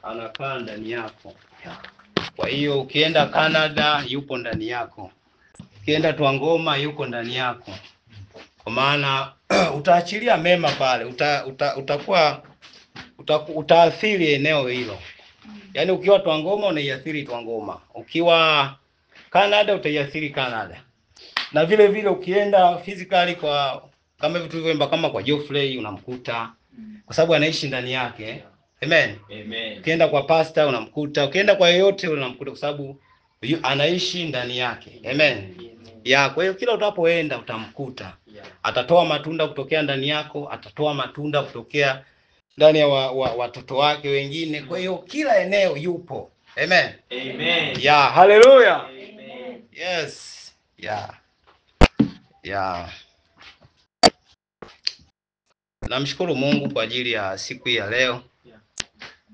anakaa ndani yako. Kwa hiyo ukienda Canada yupo ndani yako. Ukienda Twangoma yuko ndani yako. Kwa maana utaachilia mema pale, utakuwa utaathiri eneo hilo. Yaani ukiwa Twangoma unaiathiri Twangoma. Ukiwa Canada utaiathiri Canada. Na vile vile ukienda physically kwa kama hivi tulivyoimba kama kwa Geoffrey unamkuta kwa sababu anaishi ndani yake. Amen. Amen. Ukienda kwa pastor unamkuta, ukienda kwa yeyote unamkuta kwa sababu anaishi ndani yake. Amen. Ya, kwa hiyo kila utapoenda utamkuta. Atatoa matunda kutokea ndani yako, atatoa matunda kutokea ndani ya watoto wake wengine. Kwa hiyo kila eneo yupo. Amen. Amen. Ya, haleluya. Amen. Yes. Ya. Ya. Namshukuru Mungu kwa ajili ya siku hii ya leo.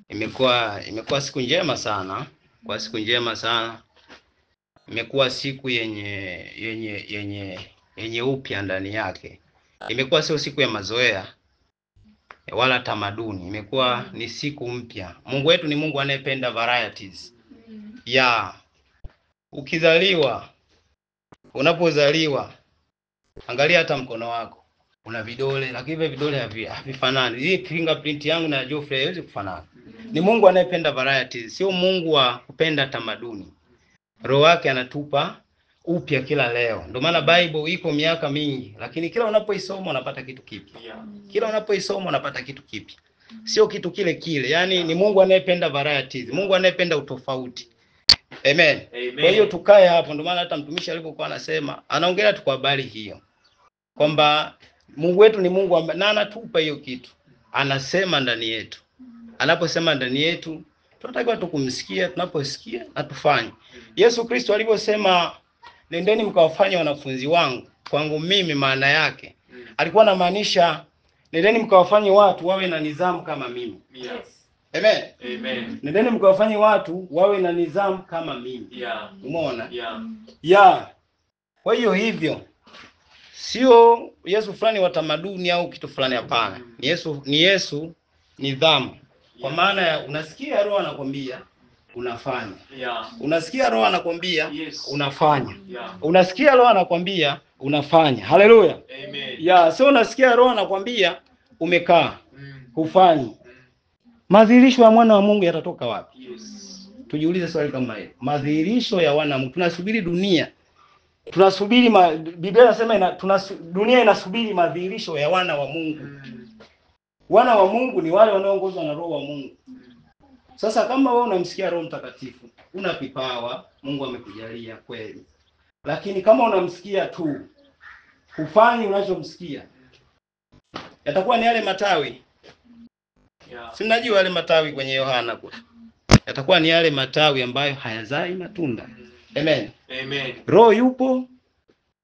Imekuwa siku njema sana. Kwa siku njema sana. Imekuwa siku yenye upya ndani yake. Imekuwa sio siku ya mazoea wala tamaduni. Imekuwa ni siku mpya. Mungu wetu ni Mungu anayependa varieties. Ya, ukizaliwa, unapozaliwa, angalia hata mkono wako. Una vidole, lakini vile vidole havifanani. Hii fingerprint yangu na Geoffrey haiwezi kufanana. Ni Mungu anayependa varieties, sio Mungu wa kupenda tamaduni. Roho wake anatupa upya kila leo. Ndio maana Bible iko miaka mingi, lakini kila unapoisoma unapata kitu kipya. Kila unapoisoma unapata kitu kipya. Sio kitu kile kile. Yaani ni Mungu anayependa varieties. Mungu anayependa utofauti. Amen. Amen. Kwa hiyo tukae hapo. Ndio maana hata mtumishi alipokuwa anasema, anaongelea tu kwa habari hiyo. Kwamba Mungu wetu ni Mungu na anatupa hiyo kitu. Anasema ndani yetu. Anaposema ndani yetu, tunatakiwa tukumsikia, tunaposikia na tufanye. Yesu Kristo aliposema nendeni mkawafanye wanafunzi wangu, kwangu mimi maana yake alikuwa anamaanisha nendeni mkawafanye watu wawe na nidhamu kama mimi. Yes. Amen. Amen. Nendeni mkawafanye watu wawe na nidhamu kama mimi. Yeah. Umeona? Yeah. Ya. Kwa hiyo hivyo sio Yesu fulani wa tamaduni au kitu fulani, hapana. Ni Yesu nidhamu. Kwa maana ya unasikia Roho anakwambia unafanya. Yeah. Unasikia Roho anakwambia Yes. unafanya. Yeah. Unasikia Roho anakwambia unafanya. Haleluya. Amen. Ya, sio unasikia Roho anakwambia umekaa. Hufanyi. Madhihirisho ya mwana wa Mungu yatatoka wapi? Yes. Tujiulize swali kama hilo. Madhihirisho ya wana wa Mungu. Tunasubiri dunia. Tunasubiri Biblia inasema dunia inasubiri madhihirisho ya wana wa Mungu. Wana wa Mungu ni wale wanaoongozwa na Roho wa Mungu. Sasa kama wewe unamsikia Roho Mtakatifu, una kipawa, Mungu amekujalia kweli. Lakini kama unamsikia tu, hufanyi unachomsikia, yatakuwa ni yale matawi. Yeah. Si mnajua yale matawi kwenye Yohana kule. Yatakuwa ni yale matawi ambayo hayazai matunda. Amen. Amen. Roho yupo,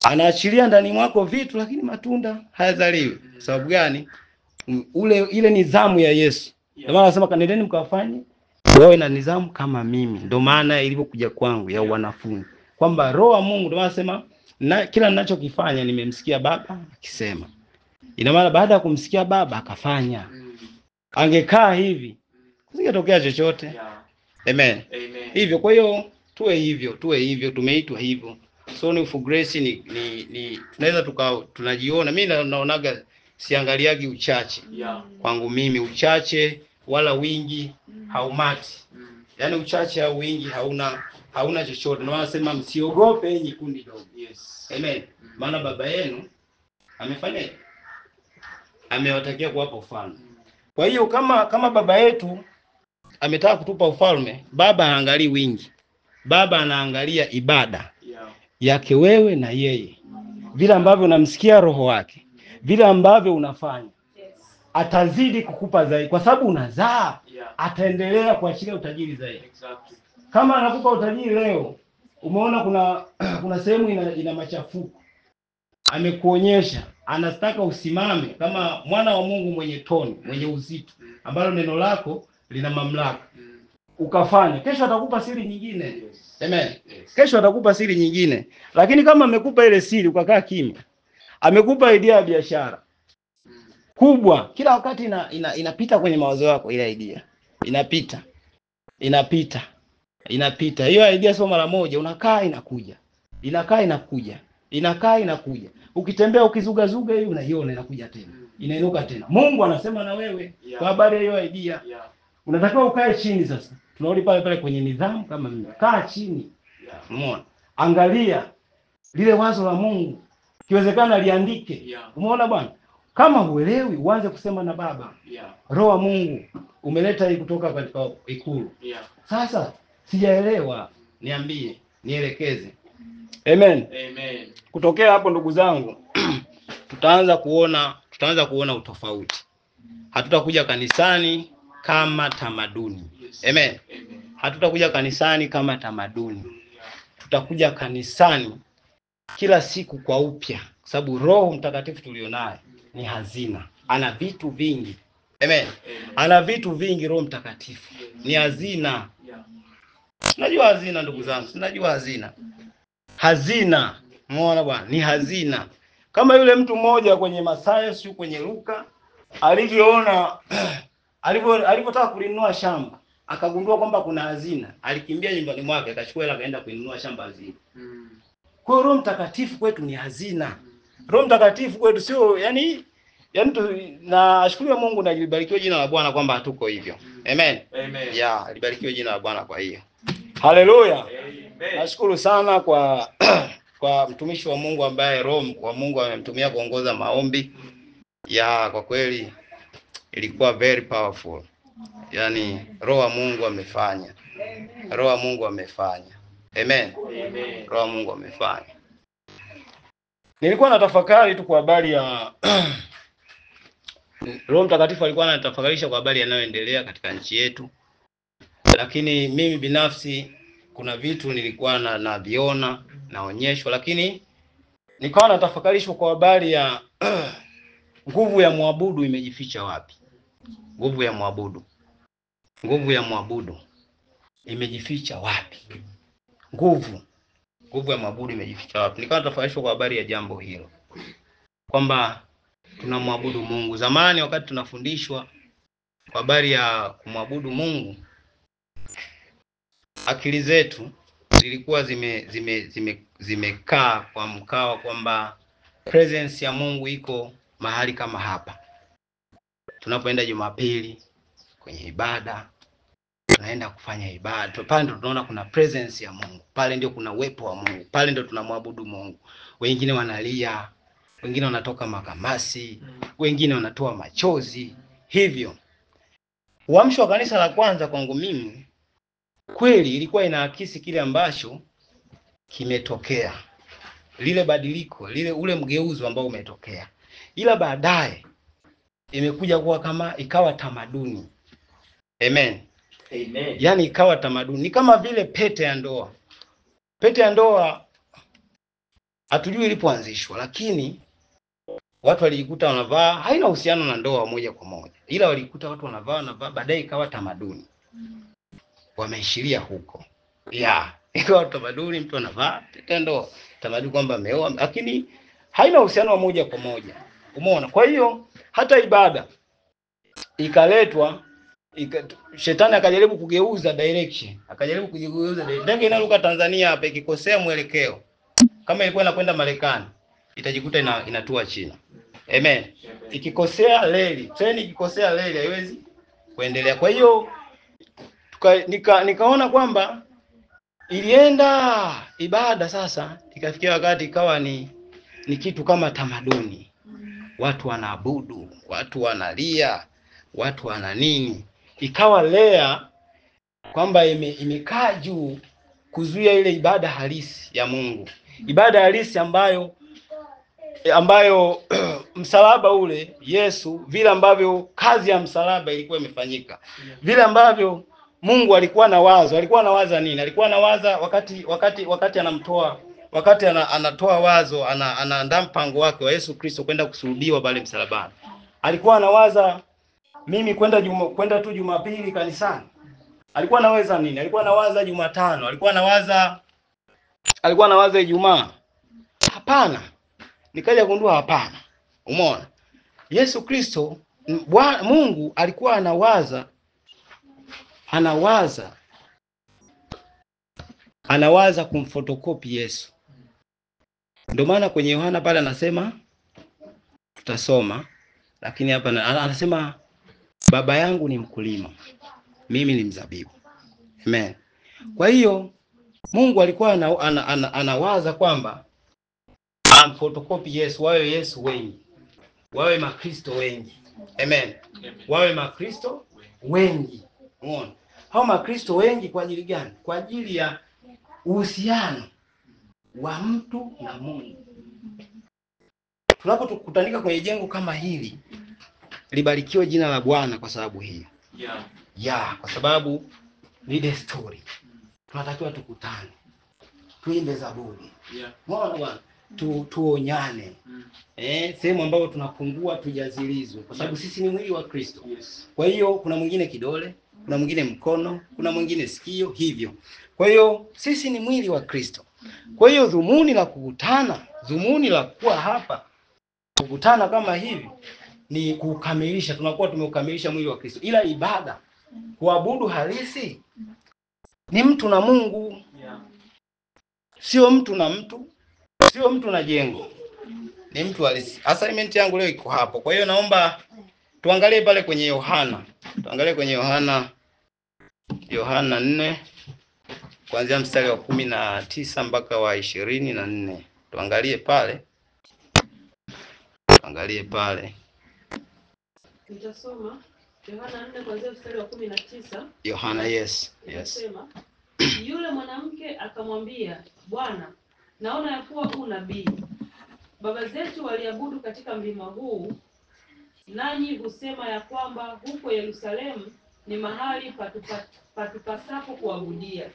anaachilia ndani mwako vitu, lakini matunda hayazaliwi. Sababu gani? Ile nidhamu ya Yesu. Ndio maana anasema kanendeni mkawafanye wawe na nidhamu kama mimi. Ndio maana ilivyokuja kwangu ya wanafunzi. Kwamba Roho wa Mungu ndio anasema kila ninachokifanya nimemsikia Baba akisema. Ina maana baada ya kumsikia Baba akafanya. Angekaa hivi kusingetokea chochote. Yeah. Amen. Amen. Hivyo kwa hiyo tuwe hivyo, tumeitwa hivyo. So for grace ni tunaweza tunajiona. Mimi naonaga siangaliagi uchache. Yeah. Kwangu mimi uchache wala wingi haumati. Yaani uchache au wingi hauna chochote. Ndio wanasema msiogope enyi kundi dogo. Yes. Amen. Maana baba yenu amefanya, amewatakia kuwapa ufalme. Kwa hiyo kama baba yetu ametaka kutupa ufalme, baba haangalii wingi. Baba anaangalia ibada yake wewe na yeye. Vile ambavyo unamsikia Roho wake, vile ambavyo unafanya. Atazidi kukupa zaidi kwa sababu unazaa. Ataendelea kuachilia utajiri zaidi. Exactly. Kama anakupa utajiri leo, umeona kuna sehemu ina machafuko. Amekuonyesha, anataka usimame kama mwana wa Mungu mwenye toni, mwenye uzito, ambalo neno lako lina mamlaka. Ukafanya, kesho atakupa siri nyingine. Amen. Kesho atakupa siri nyingine. Lakini kama amekupa ile siri ukakaa kimya, amekupa idea ya biashara kubwa, kila wakati inapita kwenye mawazo yako ile idea. Inapita. inapita. Hiyo idea sio mara moja, unakaa inakuja, inakuja. Ukitembea ukizugazuga hivi unaiona inakuja tena, inainuka tena. Mungu anasema na wewe kwa habari ya hiyo idea. Unatakiwa ukae chini sasa. Tunarudi pale kwenye nidhamu kama mimi. Kaa chini. Umeona? Angalia lile wazo la Mungu. Kiwezekana liandike. Umeona bwana? Kama huelewi uanze kusema na Baba. Roho wa Mungu umeleta hii kutoka katika ikulu. Sasa sijaelewa, niambie, nielekeze. Amen. Amen. Kutokea hapo ndugu zangu, tutaanza kuona utofauti. Hatutakuja kanisani kama tamaduni. Amen. Hatutakuja kanisani kama tamaduni. Tutakuja kanisani kila siku kwa upya, kwa sababu Roho Mtakatifu tulionaye ni hazina. Ana vitu vingi. Amen. Ana vitu vingi. Roho Mtakatifu ni hazina. Unajua hazina ndugu zangu, unajua hazina. Hazina, umeona bwana, ni hazina. Kama yule mtu mmoja kwenye Mathayo sio kwenye Luka alivyoona alipotaka kulinunua shamba, akagundua kwamba kuna hazina, alikimbia nyumbani mwake akachukua hela akaenda kuinunua shamba hazina. Kwa hiyo Roho Mtakatifu kwetu ni hazina. Roho Mtakatifu kwetu sio yani na ashukuriwe Mungu na libarikiwe jina la Bwana kwamba hatuko hivyo. Amen. Amen. Yeah, libarikiwe jina la Bwana kwa hiyo. Haleluya. Amen. Nashukuru sana kwa mtumishi wa Mungu ambaye Roho wa Mungu amemtumia kuongoza maombi. Kwa kweli ilikuwa very powerful. Yaani Roho wa Mungu amefanya. Roho wa Mungu amefanya. Amen. Amen. Roho wa Mungu amefanya. Nilikuwa natafakari tu kwa habari ya Roho Mtakatifu alikuwa anatafakarisha kwa habari yanayoendelea katika nchi yetu. Lakini mimi binafsi kuna vitu nilikuwa naviona, naonyeshwa, lakini nikawa natafakarisha kwa habari ya nguvu ya muabudu imejificha wapi? Nguvu ya muabudu imejificha wapi? Nguvu ya muabudu imejificha wapi? Nikawa natafakari kwa habari ya jambo hilo, kwamba tunamwabudu Mungu. Zamani wakati tunafundishwa kwa habari ya kumwabudu Mungu, akili zetu zilikuwa zimekaa kwa mkao kwamba presence ya Mungu iko mahali kama hapa. Tunapoenda Jumapili kwenye ibada, tunaenda kufanya ibada, pale ndio tunaona kuna presence ya Mungu. Pale ndio kuna uwepo wa Mungu. Pale ndio tunamwabudu Mungu. Wengine wanalia, wengine wanatoka makamasi, wengine wanatoa machozi. Hivyo uamsho wa kanisa la kwanza kwangu mimi kweli ilikuwa inaakisi kile ambacho kimetokea. Lile badiliko, ule mgeuzo ambao umetokea. Ila baadaye imekuja kuwa kama ikawa tamaduni. Amen. Amen. Yaani ikawa tamaduni. Ni kama vile pete ya ndoa. Pete ya ndoa hatujui ilipoanzishwa, lakini watu walijikuta wanavaa, haina uhusiano na ndoa moja kwa moja. Ila walijikuta watu wanavaa, baadaye ikawa tamaduni. Wameishiria huko. Ikawa tamaduni, mtu anavaa pete ya ndoa. Tamaduni kwamba ameoa, lakini haina uhusiano wa moja kwa moja. Umeona? Kwa hiyo hata ibada ikaletwa, shetani akajaribu kugeuza direction. Ndege inaruka Tanzania hapa ikikosea mwelekeo, kama ilikuwa inakwenda Marekani, itajikuta inatua China. Amen. Ikikosea reli, treni ikikosea reli haiwezi kuendelea. Kwa hiyo nikaona kwamba ilienda ibada sasa, ikafikia wakati ikawa ni kitu kama tamaduni. Watu wanaabudu, watu wanalia, watu wana nini. Ikawa lea kwamba imekaa juu kuzuia ile ibada halisi ya Mungu. Ibada halisi ambayo msalaba ule, Yesu, vile ambavyo kazi ya msalaba ilikuwa imefanyika. Vile ambavyo Mungu alikuwa anawaza nini? Alikuwa anawaza wakati anamtoa, wakati anatoa wazo, anaandaa mpango wake wa Yesu Kristo kwenda kusulubiwa pale msalabani. Alikuwa anawaza mimi kwenda tu Jumapili kanisani. Alikuwa anawaza nini? Alikuwa anawaza Jumatano, alikuwa anawaza Ijumaa. Hapana. Nikaja kugundua hapana. Umeona? Yesu Kristo, Mungu alikuwa anawaza anawaza kumfotokopi Yesu. Ndio maana kwenye Yohana pale anasema, tutasoma, lakini hapa anasema baba yangu ni mkulima, mimi ni mzabibu. Amen. Kwa hiyo Mungu alikuwa anawaza kwamba amfotokopi Yesu, wawe Yesu wengi, wawe Makristo wengi. Amen. Wawe Makristo wengi. Umeona? Hao Makristo wengi kwa ajili gani? Kwa ajili ya uhusiano wa mtu na Mungu. Tunapokutanika kwenye jengo kama hili, libarikiwe jina la Bwana kwa sababu hiyo. Kwa sababu ni desturi. Tunatakiwa tukutane. Tuimbe zaburi. Umeona bwana? Tuonyane. Sehemu ambapo tunapungua tujazilizwe, kwa sababu sisi ni mwili wa Kristo. Kwa hiyo kuna mwingine kidole, kuna mwingine mkono, kuna mwingine sikio, hivyo. Kwa hiyo sisi ni mwili wa Kristo. Kwa hiyo dhumuni la kukutana, dhumuni la kuwa hapa, kukutana kama hivi ni kukamilisha, tunakuwa tumeukamilisha mwili wa Kristo. Ila ibada, kuabudu halisi ni mtu na Mungu. Sio mtu na mtu, sio mtu na jengo. Ni mtu halisi. Assignment yangu leo iko hapo. Kwa hiyo naomba tuangalie pale kwenye Yohana. Tuangalie kwenye Yohana 4 kuanzia mstari wa 19 mpaka wa 24. Tuangalie pale. Tuangalie pale. Nitasoma Yohana 4 kuanzia mstari wa 19. Yohana, yes. Nasema, yule mwanamke akamwambia, Bwana, naona ya kuwa huu nabii. Baba zetu waliabudu katika mlima huu, nanyi husema ya kwamba huko Yerusalemu ni mahali patupasapo kuabudia.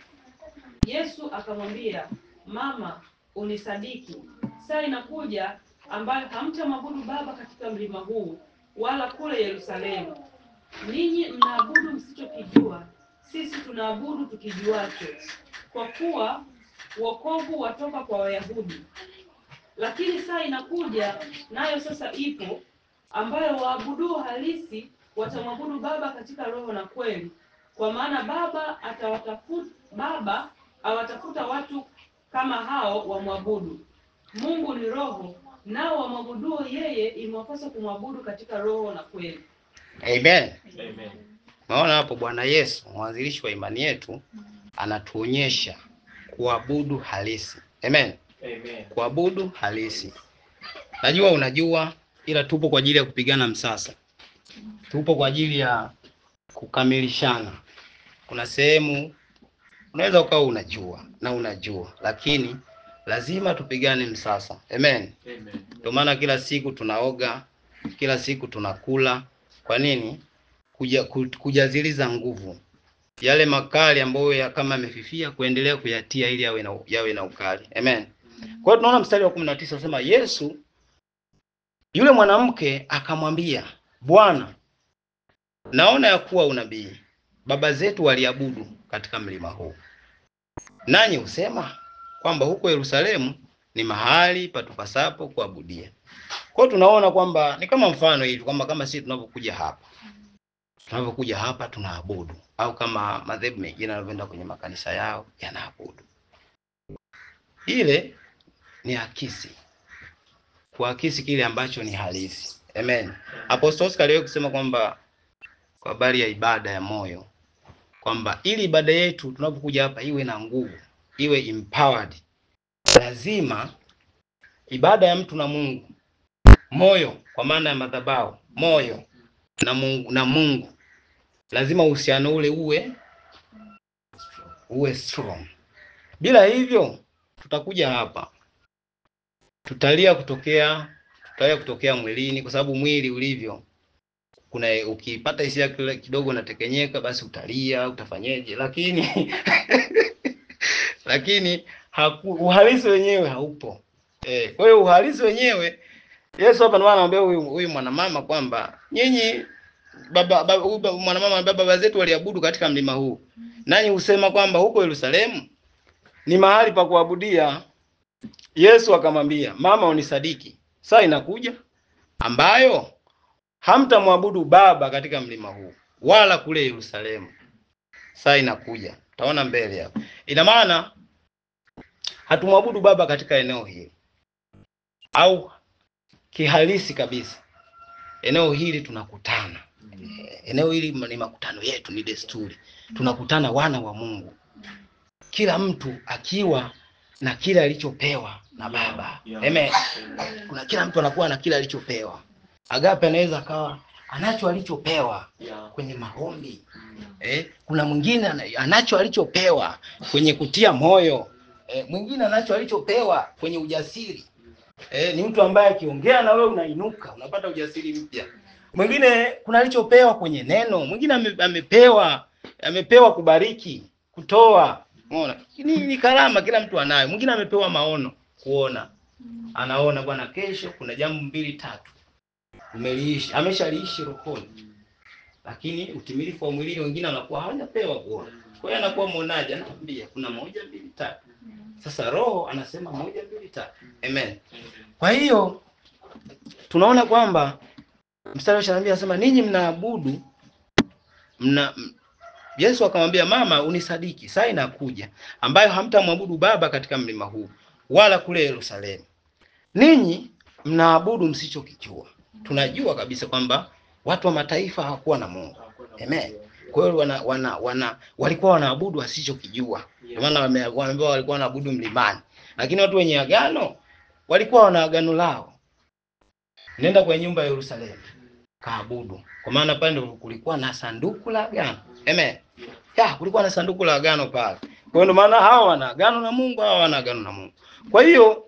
Yesu akamwambia, Mama, unisadiki. Saa inakuja ambayo hamtamwabudu Baba katika mlima huu, wala kule Yerusalemu. Ninyi mnaabudu msichokijua, sisi tunaabudu tukijuacho, kwa kuwa wokovu watoka kwa Wayahudi. Lakini saa inakuja, nayo sasa ipo, ambayo waabuduo halisi watamwabudu Baba katika roho na kweli, kwa maana Baba awatafuta watu kama hao wamwabudu. Mungu ni roho, nao wamwabuduo yeye imewapasa kumwabudu katika roho na kweli. Amen. Amen. Naona hapo Bwana Yesu, mwanzilishi wa imani yetu, anatuonyesha kuabudu halisi. Amen. Amen. Kuabudu halisi. Najua unajua, ila tupo kwa ajili ya kupigana msasa. Tupo kwa ajili ya kukamilishana. Kuna sehemu unaweza ukawa unajua, lakini lazima tupigane msasa. Amen. Amen. Ndio maana kila siku tunaoga, kila siku tunakula. Kwa nini? Kujaziliza nguvu. Yale makali ambayo kama yamefifia, kuendelea kuyatia ili yawe na ukali. Amen. Kwa hiyo tunaona mstari wa 19 unasema, Yesu, yule mwanamke akamwambia, Bwana, naona ya kuwa unabii. Baba zetu waliabudu katika mlima huu, nanyi husema kwamba huko Yerusalemu ni mahali patupasapo kuabudia. Kwa hiyo tunaona kwamba ni kama mfano hivi, kwamba kama sisi tunapokuja hapa tunaabudu, au kama madhehebu mengine yanavyoenda kwenye makanisa yao yanaabudu. Ile ni kuakisi kile ambacho ni halisi. Amen. Apostle Oscar leo kusema kwamba kwa habari ya ibada ya moyo, kwamba ili ibada yetu tunapokuja hapa iwe na nguvu, iwe empowered, lazima ibada ya mtu na Mungu, moyo kwa maana ya madhabahu, moyo na Mungu, lazima uhusiano ule uwe strong. Bila hivyo tutakuja hapa, tutalia kutokea mwilini, kwa sababu mwili ulivyo, kuna ukipata hisia kidogo unatekenyeka, basi utalia, utafanyeje, lakini uhalisi wenyewe haupo. Kwa hiyo uhalisi wenyewe, Yesu hapa ndio anaambia huyu mwanamama kwamba nyinyi mwanamama, baba zetu waliabudu katika mlima huu, nanyi husema kwamba huko Yerusalemu ni mahali pa kuabudia. Yesu akamwambia, Mama, unisadiki. Saa inakuja ambayo hamtamwabudu Baba katika mlima huu, wala kule Yerusalemu. Saa inakuja. Utaona mbele hapo. Ina maana hatumwabudu Baba katika eneo hili, au kihalisi kabisa eneo hili tunakutana. Eneo hili ni makutano yetu, ni desturi. Tunakutana wana wa Mungu, kila mtu akiwa na kile alichopewa na Baba. Amen. Kuna kila mtu anakuwa na kile alichopewa. Agape anaweza akawa anacho alichopewa kwenye maombi. Kuna mwingine anacho alichopewa kwenye kutia moyo. Mwingine anacho alichopewa kwenye ujasiri. Ni mtu ambaye akiongea na wewe unainuka, unapata ujasiri mpya. Mwingine kuna alichopewa kwenye neno. Mwingine amepewa kubariki, kutoa. Unaona? Ni karama, kila mtu anayo. Mwingine amepewa maono, kuona. Anaona bwana, kesho kuna jambo 2 3 umeliishi, ameshaliishi rohoni. Lakini utimilifu wa mwili wengine wanakuwa hawajapewa kuona. Kwa hiyo anakuwa muonaje? Anaambia kuna 1 2 3. Sasa roho anasema 1 2 3. Amen. Kwa hiyo tunaona kwamba mstari wa 22 anasema ninyi mnaabudu Yesu akamwambia, mama, unisadiki, saa inakuja ambayo hamtamwabudu Baba katika mlima huu wala kule Yerusalemu. Ninyi mnaabudu msichokijua. Tunajua kabisa kwamba watu wa mataifa hawakuwa na Mungu. Amen. Kwa hiyo walikuwa wanaabudu wasichokijua. Kwa maana wameambiwa walikuwa wanaabudu mlimani. Lakini watu wenye agano walikuwa wana agano lao. Nenda kwenye nyumba ya Yerusalemu, kaabudu. Kwa maana pale ndio kulikuwa na sanduku la agano. Amen. Kulikuwa na sanduku la agano pale. Kwa hiyo ndio maana hawa wana agano na Mungu, hawa wana agano na Mungu. Kwa hiyo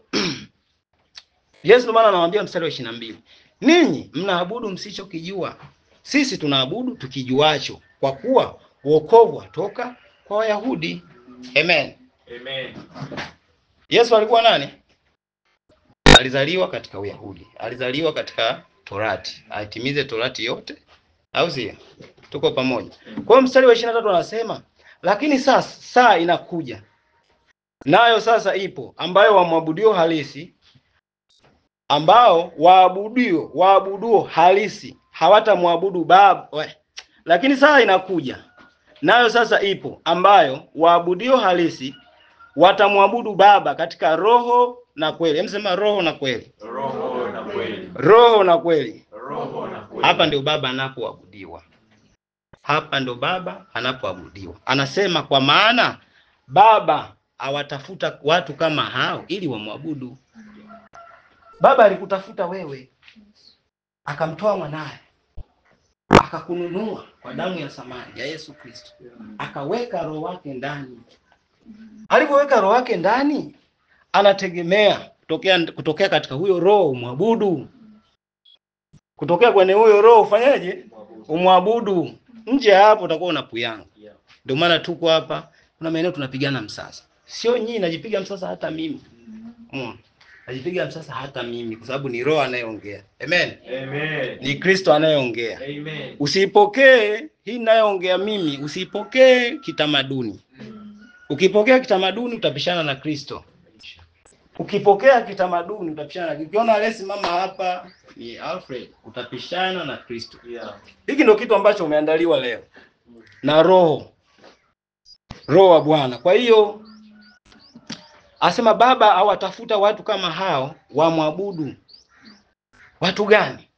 Yesu ndio maana anawaambia mstari wa 22, ninyi mnaabudu msichokijua. Sisi tunaabudu tukijuacho, kwa kuwa wokovu watoka kwa Wayahudi. Amen. Amen. Yesu alikuwa nani? Alizaliwa katika Uyahudi. Alizaliwa katika Torati. Aitimize Torati yote. Au sio? Tuko pamoja. Kwa hiyo mstari wa 23 anasema, lakini sasa saa inakuja, nayo sasa ipo, ambayo wamwabudio halisi, ambao waabuduo halisi hawatamwabudu Baba. Lakini saa inakuja, nayo sasa ipo, ambayo waabudio halisi watamwabudu Baba katika roho na kweli. Hemsema roho na kweli. Roho na kweli. Roho na kweli. Roho na kweli. Hapa ndio Baba anapoabudiwa. Hapa ndio Baba anapoabudiwa. Anasema kwa maana Baba awatafuta watu kama hao ili wamwabudu. Baba alikutafuta wewe, akamtoa mwanae, akakununua kwa damu ya thamani ya Yesu Kristo, akaweka roho wake ndani. Alipoweka roho wake ndani, anategemea kutokea katika huyo roho umwabudu. Kutokea kwenye huyo roho ufanyaje? Umwabudu. Nje hapo utakuwa unapuyanga. Ndio maana tuko hapa, kuna maeneo tunapigana msasa. Sio nyinyi najipiga msasa, hata mimi. Najipiga msasa hata mimi, kwa sababu ni roho anayeongea. Amen. Amen. Ni Kristo anayeongea. Amen. Usipokee hii ninayoongea mimi, usipokee kitamaduni. Ukipokea kitamaduni utapishana na Kristo. Ukipokea kitamaduni utapishana na, ukiona Alesi mama hapa ni Alfred, utapishana na Kristo. Hiki ndio kitu ambacho umeandaliwa leo na roho wa Bwana. Kwa hiyo asema Baba awatafuta watu kama hao wamwabudu. Watu gani?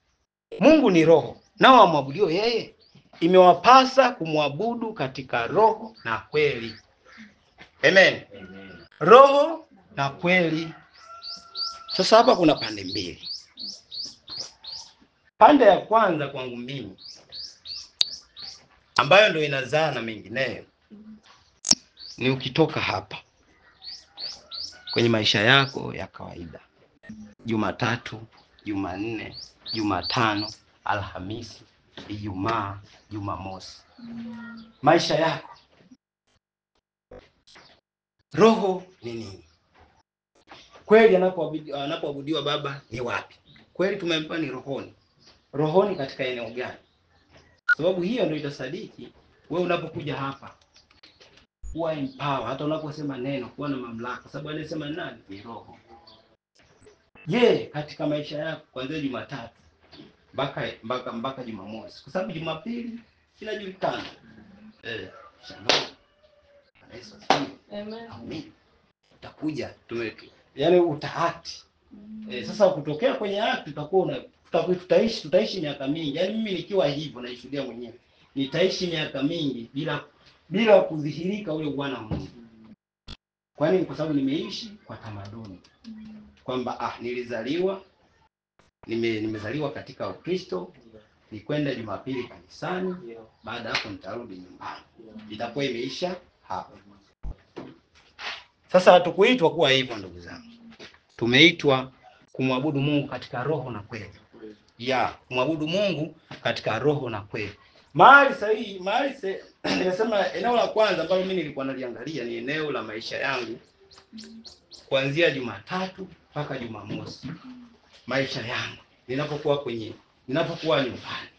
Mungu ni roho, nao wamwabudio yeye imewapasa kumwabudu katika roho na kweli. Amen. Amen. Roho na kweli. Sasa hapa kuna pande mbili. Pande ya kwanza kwangu mimi, ambayo ndio inazaa na mengineyo, ni ukitoka hapa kwenye maisha yako ya kawaida, Jumatatu, Jumanne, Jumatano, Alhamisi, Ijumaa, Jumamosi, maisha yako, roho ni nini? Kweli anapoabudiwa Baba ni wapi? Kweli tumempa ni rohoni. Rohoni katika eneo gani? Sababu hiyo ndio itasadiki wewe unapokuja hapa kuwa empower, hata unaposema neno kuwa na mamlaka, sababu anasema nani? Ni roho. Je, katika maisha yako kuanzia Jumatatu mpaka Jumamosi, kwa sababu Jumapili inajulikana. Shalom. Yesu asifiwe. Amen. Amen. kuja yaani utaati. Sasa kutokea kwenye act tutakuwa tutaishi miaka mingi. Yaani mimi nikiwa hivyo naishuhudia mwenyewe. Nitaishi miaka mingi bila kudhihirika ule Bwana wa Mungu. Kwa nini? Kwa sababu nimeishi kwa tamaduni. Kwamba nilizaliwa nimezaliwa katika Ukristo, nikwenda Jumapili kanisani, baada hapo nitarudi nyumbani. Itakuwa imeisha hapo. Sasa hatukuitwa kuwa hivyo ndugu zangu. Tumeitwa kumwabudu Mungu katika roho na kweli. Kumwabudu Mungu katika roho na kweli. Mahali sahihi, nimesema eneo la kwanza ambalo mimi nilikuwa naliangalia ni eneo la maisha yangu kuanzia Jumatatu mpaka Jumamosi. Maisha yangu ninapokuwa nyumbani,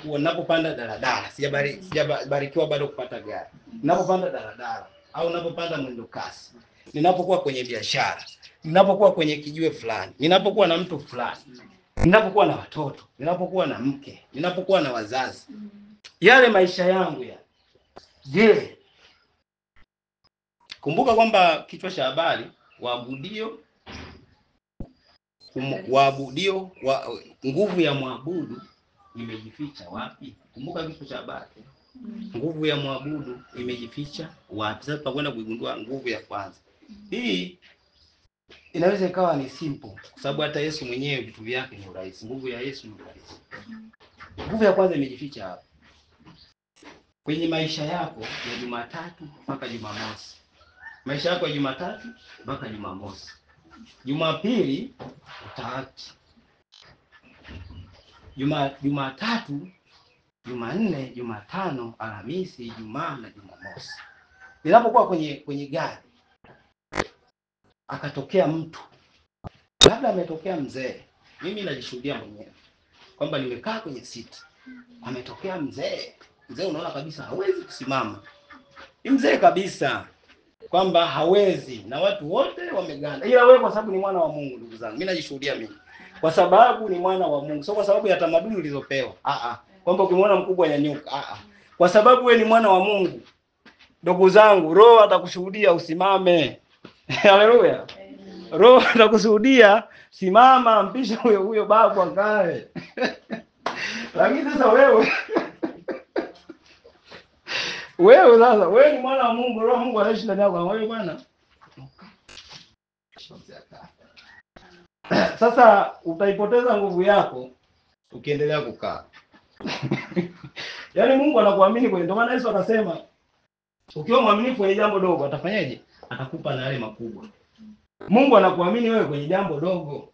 ninapopanda daladala, sijabarikiwa bado kupata gari. Ninapopanda daladala au ninapopanda mwendo kasi, ninapokuwa kwenye biashara, ninapokuwa kwenye kijiwe fulani, ninapokuwa na mtu fulani, ninapokuwa na watoto, ninapokuwa na mke, ninapokuwa na wazazi, yale maisha yangu ya je, kumbuka kwamba kichwa cha habari nguvu ya mwabudu imejificha wapi? Kumbuka kichwa cha habari. Nguvu ya mwabudu imejificha wapi? Sasa tutakwenda kuigundua nguvu ya kwanza. Hii inaweza ikawa ni simple kwa sababu hata Yesu mwenyewe vitu vyake ni urahisi. Nguvu ya Yesu ni urahisi. Nguvu ya kwanza imejificha hapa. Kwenye maisha yako ya Jumatatu mpaka Jumamosi. Maisha yako ya Jumatatu mpaka Jumamosi. Jumapili utaati. Jumatatu, Jumanne, Jumatano, Alhamisi, Ijumaa na Jumamosi. Ninapokuwa kwenye gari, akatokea mtu. Labda ametokea mzee. Mimi najishuhudia mwenyewe kwamba nimekaa kwenye siti. Ametokea mzee. Mzee unaona kabisa hawezi kusimama. Ni mzee kabisa. Kwamba hawezi na watu wote wameganda. Ila wewe kwa sababu ni mwana wa Mungu ndugu zangu. Mimi najishuhudia mimi. Kwa sababu ni mwana wa Mungu. Sio kwa sababu ya tamaduni ulizopewa. Kwamba ukimwona mkubwa nyanyuka. Kwa sababu wewe ni mwana wa Mungu. Ndugu zangu, Roho atakushuhudia usimame. Haleluya. Roho atakushuhudia simama, mpisha huyo babu akae. Lakini sasa wewe ni mwana wa Mungu, Roho Mungu anaishi ndani yako. Wewe bwana. Sasa utaipoteza nguvu yako ukiendelea kukaa. Yaani Mungu anakuamini kwenye, ndio maana Yesu akasema ukiwa mwaminifu kwenye jambo dogo atafanyaje? Atakupa na yale makubwa. Mungu anakuamini wewe kwenye jambo dogo.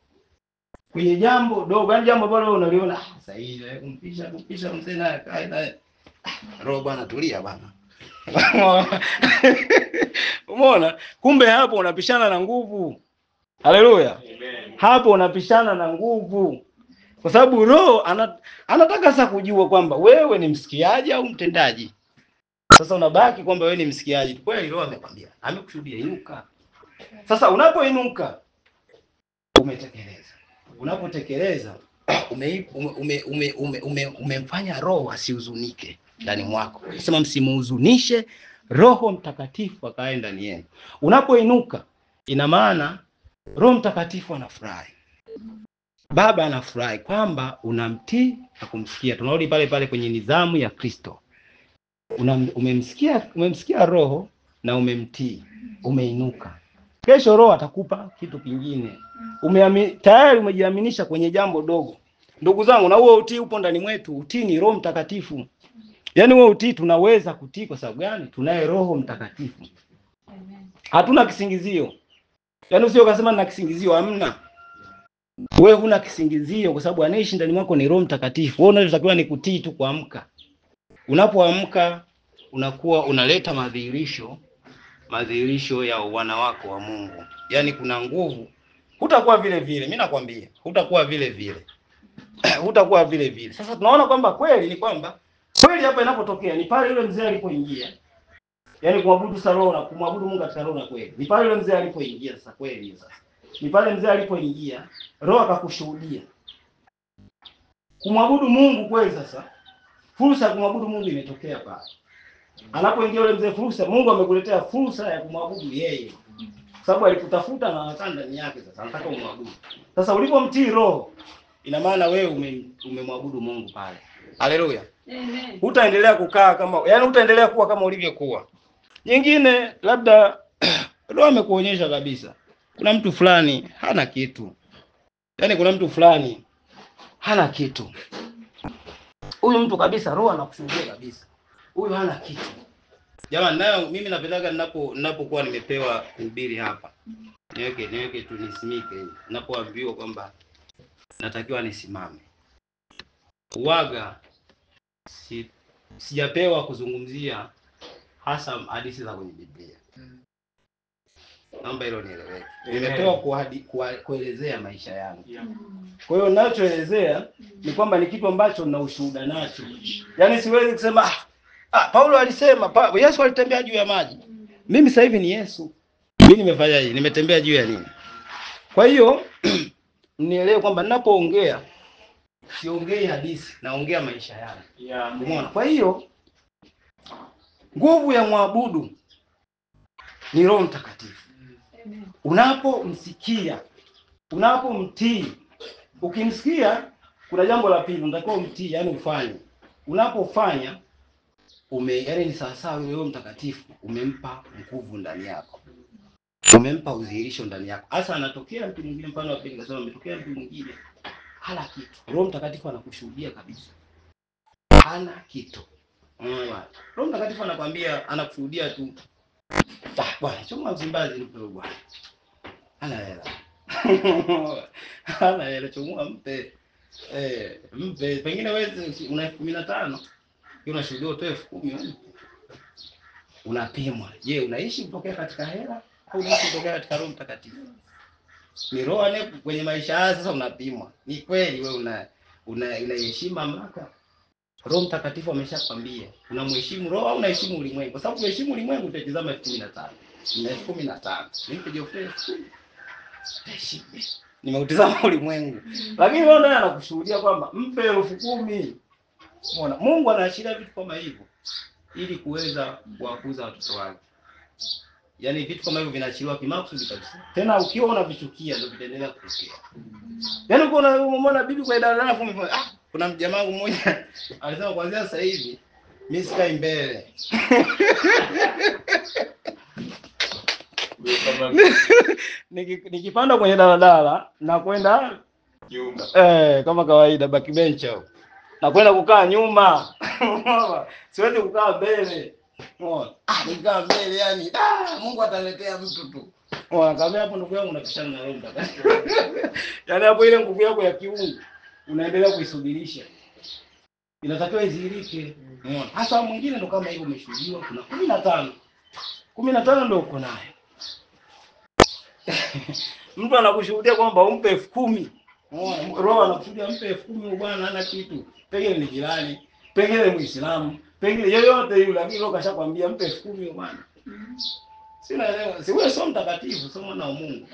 Kwenye jambo dogo, yani jambo ambalo unaliona sasa hivi kumpisha mzee naye kae naye. Roho bwana tulia bwana. Umeona? Kumbe hapo unapishana na nguvu. Haleluya. Amen. Hapo unapishana na nguvu. Kwa sababu Roho anataka sasa kujua kwamba wewe ni msikiaji au mtendaji. Sasa unabaki kwamba wewe ni msikiaji. Kweli Roho amekwambia, amekushuhudia inuka. Sasa unapoinuka umetekeleza. Unapotekeleza umemfanya Roho asihuzunike ndani mwako. Sema msimuhuzunishe Roho Mtakatifu akae ndani yenu. Unapoinuka ina maana Roho Mtakatifu anafurahi. Baba anafurahi kwamba unamtii na kumsikia. Tunarudi pale kwenye nidhamu ya Kristo. Umemsikia Roho na umemtii, umeinuka. Kesho Roho atakupa kitu kingine. Tayari umejiaminisha kwenye jambo dogo. Ndugu zangu, na huo utii upo ndani mwetu. Utii ni Roho Mtakatifu. Yaani huo utii tunaweza kutii kwa sababu gani? Tunaye Roho Mtakatifu. Amen. Hatuna kisingizio. Yaani usio kasema nina kisingizio, hamna. Wewe huna kisingizio kwa sababu anaishi ndani mwako ni Roho Mtakatifu. Wewe unachotakiwa ni kutii tu, kuamka. Unapoamka unakuwa unaleta madhihirisho ya wana wako wa Mungu. Yaani kuna nguvu. Hutakuwa vile vile, mimi nakwambia. Hutakuwa vile vile. Hutakuwa vile vile. Sasa tunaona kwamba kweli hapa inapotokea ni pale yule mzee alipoingia. Yaani kumwabudu Roho na kumwabudu Mungu katika roho na kweli. Ni pale yule mzee alipoingia sasa kweli sasa. Ni pale mzee alipoingia, Roho akakushuhudia. Kumwabudu Mungu kweli sasa. Fursa ya kumwabudu Mungu imetokea pale. Anapoingia yule mzee Mungu amekuletea fursa ya kumwabudu yeye. sababu alikutafuta na anakaa ndani yake. Sasa anataka umwabudu. Sasa ulipomtii Roho, ina maana wewe umemwabudu Mungu pale. Haleluya. Amen. Hutaendelea kukaa kama, yaani hutaendelea kuwa kama ulivyokuwa. Nyingine labda Roho amekuonyesha kabisa kuna mtu fulani hana kitu. Yaani kuna mtu fulani hana kitu. Huyu mtu kabisa Roho anakushuhudia kabisa. Huyu hana kitu. Jamani, nayo mimi napendaga ninapokuwa nimepewa kuhubiri hapa. Niweke tu nisimike hivi. Ninapoambiwa kwamba natakiwa nisimame. Uwaga sijapewa kuzungumzia hasa hadithi za kwenye Biblia. Naomba hilo nieleweke. Nimepewa kuelezea maisha yangu. Kwa hiyo ninachoelezea ni kwamba ni kitu ambacho nina ushuhuda nacho. Yaani siwezi kusema Paulo alisema Yesu alitembea juu ya maji. Mimi sasa hivi ni Yesu. Mimi nimefanya hivi, nimetembea juu ya nini? Kwa hiyo nielewe kwamba ninapoongea siongei hadithi, naongea maisha yangu. Umeona? Kwa hiyo nguvu ya mwabudu ni Roho Mtakatifu. Unapomsikia, unapomtii, ukimsikia kuna jambo la pili unatakiwa umtii, yani ufanye. Unapofanya yaani ni sawa sawa Roho Mtakatifu umempa nguvu ndani yako. Umempa udhihirisho ndani yako. Hasa anatokea mtu mwingine, mfano wa pili kasema ametokea mtu mwingine hana kitu. Roho Mtakatifu anakushuhudia kabisa. Hana kitu. Roho Mtakatifu anakwambia, anakushuhudia tu. Bwana, choma Msimbazi mpe bwana. Hana hela. Hana hela, chomua mpe. Mpe. Pengine wewe una 15,000. Unashuhudia utoe 10,000. Unapimwa. Je, unaishi kutokea katika hela au unaishi kutokea katika Roho Mtakatifu? Ni roho ane kwenye maisha haya sasa unapimwa. Ni kweli wewe unaheshimu mamlaka? Roho Mtakatifu ameshakwambia. Unamheshimu roho au unaheshimu ulimwengu? Kwa sababu unaheshimu ulimwengu utatizama 15,000. Na 15,000. Nipe Geoffrey. Heshimu. Nimeutizama ulimwengu. Lakini roho ndiye anakushuhudia kwamba mpe 10,000. Umeona? Mungu anaashiria vitu kama hivyo ili kuweza kuwakuza watoto wake. Yaani vitu kama hivyo vinaachiliwa kimakusudi kabisa. Tena ukiwa unavichukia ndio vitaendelea kutokea. Yaani unaona bibi kwa idara kumfanya kuna mjamaa mmoja alisema kuanzia sasa hivi mimi sikai mbele. Nikipanda kwenye daladala na kwenda nyuma. Kama kawaida backbench au. Na kwenda kukaa nyuma. Siwezi kukaa mbele. Nikaa mbele yani Mungu ataletea mtu tu. Kama hapo ndugu yangu unapishana na Roho Mtakatifu. Yaani hapo ile nguvu yako ya kiungu unaendelea kuisubirisha. Inatakiwa izihirike. Umeona? Hasa mwingine ndo kama hivyo umeshuhudiwa kuna 15. 15 ndio uko naye. Mtu anakushuhudia kwamba umpe 10,000. Umeona? Roho anakushuhudia mpe 10,000 bwana hana kitu. Pengine ni jirani, pengine ni Muislamu, pengine yoyote yule, lakini Roho kashakwambia mpe 10,000 bwana. Sinaelewa. Si wewe sio mtakatifu, sio mwana wa Mungu.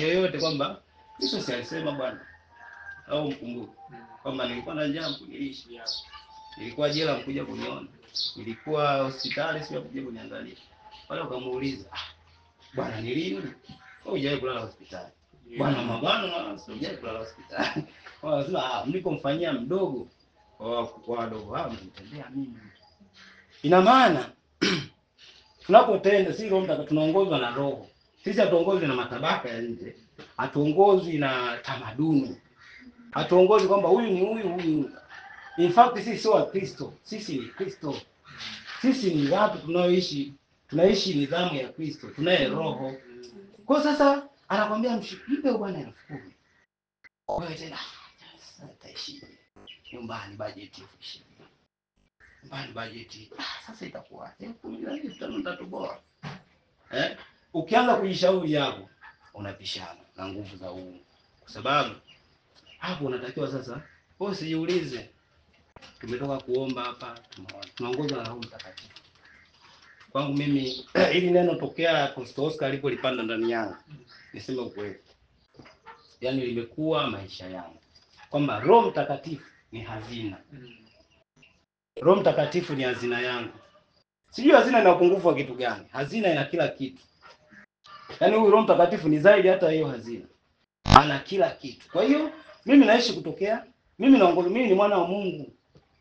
Yoyote kwamba Yesu si alisema bwana. Au mkumbuke kwamba nilikuwa na njaa mkunilisha. Nilikuwa jela mkuja kuniona. Nilikuwa hospitali sio kuja kuniangalia. Wale wakamuuliza, bwana ni lini? Hujawahi kulala hospitali. Bwana mabwana hujawahi kulala hospitali. Wanasema mlipomfanyia mdogo kwa wadogo hao mtendea mimi. Ina maana tunapotenda si Roho Mtakatifu tunaongozwa na Roho. Sisi hatuongozwi na matabaka ya nje. Hatuongozwi na tamaduni. Hatuongozwi kwamba huyu ni huyu. In fact sisi sio Wakristo. Sisi ni Kristo. Sisi ni watu tunaishi nidhamu ya Kristo. Tunaye Roho. Kwa sasa anakuambia mpe bwana 10,000. Wewe tena utaishi nyumbani bajeti 20,000. Nyumbani bajeti sasa itakuwa 10,000 utatoboa. Ukianza kujishauri hapo unapishana na nguvu za uungu. Kwa sababu hapo unatakiwa sasa wewe usijiulize tumetoka kuomba hapa tunaongozwa na Roho Mtakatifu. Kwangu mimi ili neno tokea Apostle Oscar alipolipanda ndani yangu niseme ukweli. Yaani limekuwa maisha yangu kwamba Roho Mtakatifu ni hazina. Roho Mtakatifu ni hazina yangu. Sijui hazina ina upungufu wa kitu gani. Hazina ina kila kitu. Yaani huyu Roho Mtakatifu ni zaidi hata hiyo hazina. Ana kila kitu. Kwa hiyo mimi naishi kutokea, mimi ni mwana wa Mungu.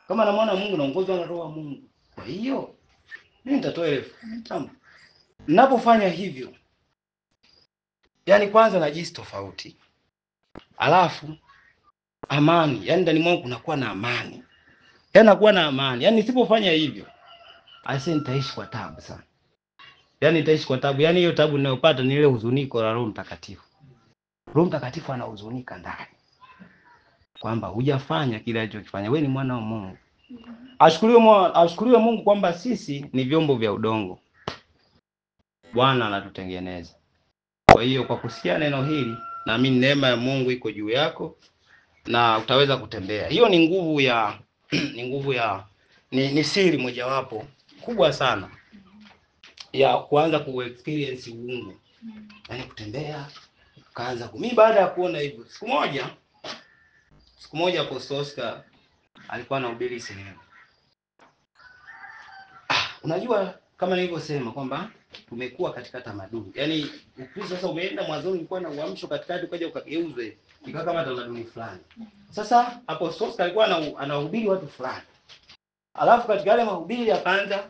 Kama na mwana wa Mungu naongozwa na Roho wa Mungu. Kwa hiyo mimi nitatoa ile tamu. Ninapofanya hivyo, yaani kwanza najisi tofauti. Alafu amani, yaani ndani mwangu kunakuwa na amani. Yaani nakuwa na amani. Yaani nisipofanya hivyo, aisee nitaishi kwa taabu sana. Yaani nitaishi kwa taabu. Yaani hiyo taabu ninayopata ni ile huzuniko la Roho Mtakatifu. Roho Mtakatifu anahuzunika ndani kwamba hujafanya kile alichokifanya. Wewe ni mwana wa Mungu. Ashukuriwe Mungu kwamba sisi ni vyombo vya udongo. Bwana anatutengeneza. Kwa hiyo kwa kusikia neno hili, naamini neema ya Mungu iko juu yako na utaweza kutembea. Hiyo ni nguvu ya ni siri mojawapo kubwa sana ya kuanza kuexperience uungu. Yaani kutembea kaanza mimi baada ya kuona hivyo. Siku moja Apostle Oscar alikuwa anahubiri sehemu. Unajua kama nilivyosema kwamba tumekuwa katika tamaduni. Yaani Ukristo sasa umeenda mwanzoni ulikuwa na uamsho katikati ukaja ukageuzwe ikawa kama tamaduni fulani. Sasa Apostle Oscar alikuwa anahubiri watu fulani. Alafu katika yale mahubiri akaanza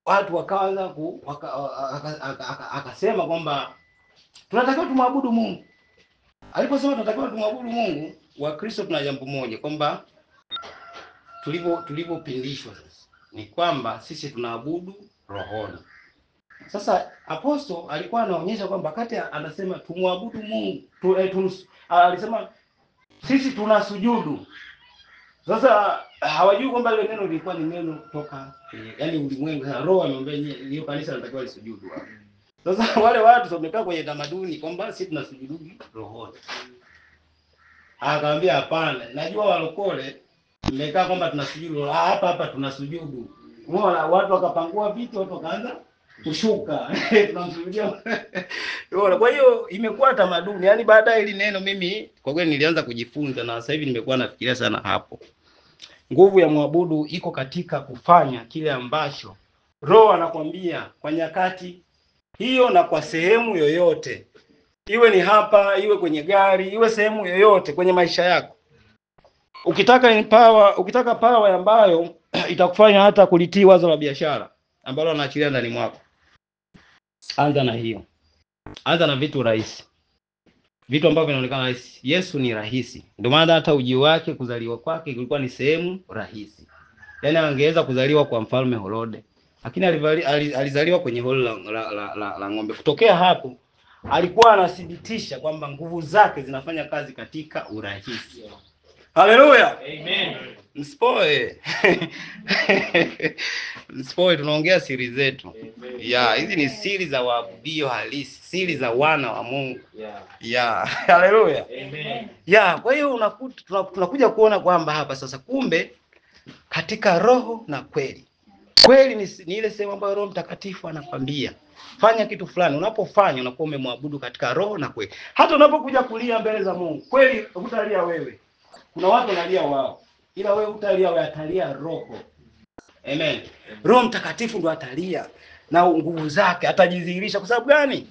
watu wakaanza akasema kwamba tunatakiwa tumwabudu Mungu. Aliposema tunatakiwa tumwabudu Mungu, Wakristo tuna jambo moja kwamba tulivyopindishwa sasa ni kwamba sisi tunaabudu rohoni. Sasa Apostle alikuwa anaonyesha kwamba wakati anasema tumwabudu Mungu, alisema sisi tunasujudu. Sasa hawajui kwamba ile neno lilikuwa ni neno kutoka yaani ulimwengu. Roho ameombea hiyo kanisa linatakiwa lisujudu hapo. Sasa wale watu wamekaa kwenye tamaduni kwamba sisi tunasujudu rohoni. Akamwambia hapana, najua walokole mmekaa kwamba tunasujudu hapa tunasujudu. Unaona watu wakapangua vitu, watu wakaanza kushuka. Tunamsujudia. Kwa hiyo imekuwa tamaduni. Yaani baada ya hili neno mimi kwa kweli nilianza kujifunza na sasa hivi nimekuwa nafikiria sana hapo. Nguvu ya mwabudu iko katika kufanya kile ambacho Roho anakwambia kwa nyakati hiyo na kwa sehemu yoyote. Iwe ni hapa, iwe kwenye gari, iwe sehemu yoyote kwenye maisha yako. Ukitaka power ambayo itakufanya hata kulitii wazo la biashara ambalo anaachilia ndani mwako. Anza na hiyo. Anza na vitu rahisi. Vitu ambavyo vinaonekana rahisi. Yesu ni rahisi. Ndio maana hata ujio wake, kuzaliwa kwake kulikuwa ni sehemu rahisi. Yaani angeweza kuzaliwa kwa mfalme Herode, lakini alizaliwa kwenye holi la ng'ombe. Kutokea hapo alikuwa anathibitisha kwamba nguvu zake zinafanya kazi katika urahisi. Haleluya. Amen. Msipoe. Msipoe tunaongea siri zetu. Hizi ni siri za waabudio halisi, siri za wana wa Mungu. Haleluya. Amen. Kwa hiyo tunakuja kuona kwamba hapa sasa kumbe katika roho na kweli. Kweli ni ile sehemu ambayo Roho Mtakatifu anakwambia fanya kitu fulani. Unapofanya unakuwa umemwabudu katika roho na kweli. Hata unapokuja kulia mbele za Mungu, kweli hutalia wewe. Kuna watu wanalia wao, ila wewe hutalia, wewe atalia Roho. Amen. Roho Mtakatifu ndo atalia na nguvu zake atajidhihirisha. Kwa sababu gani?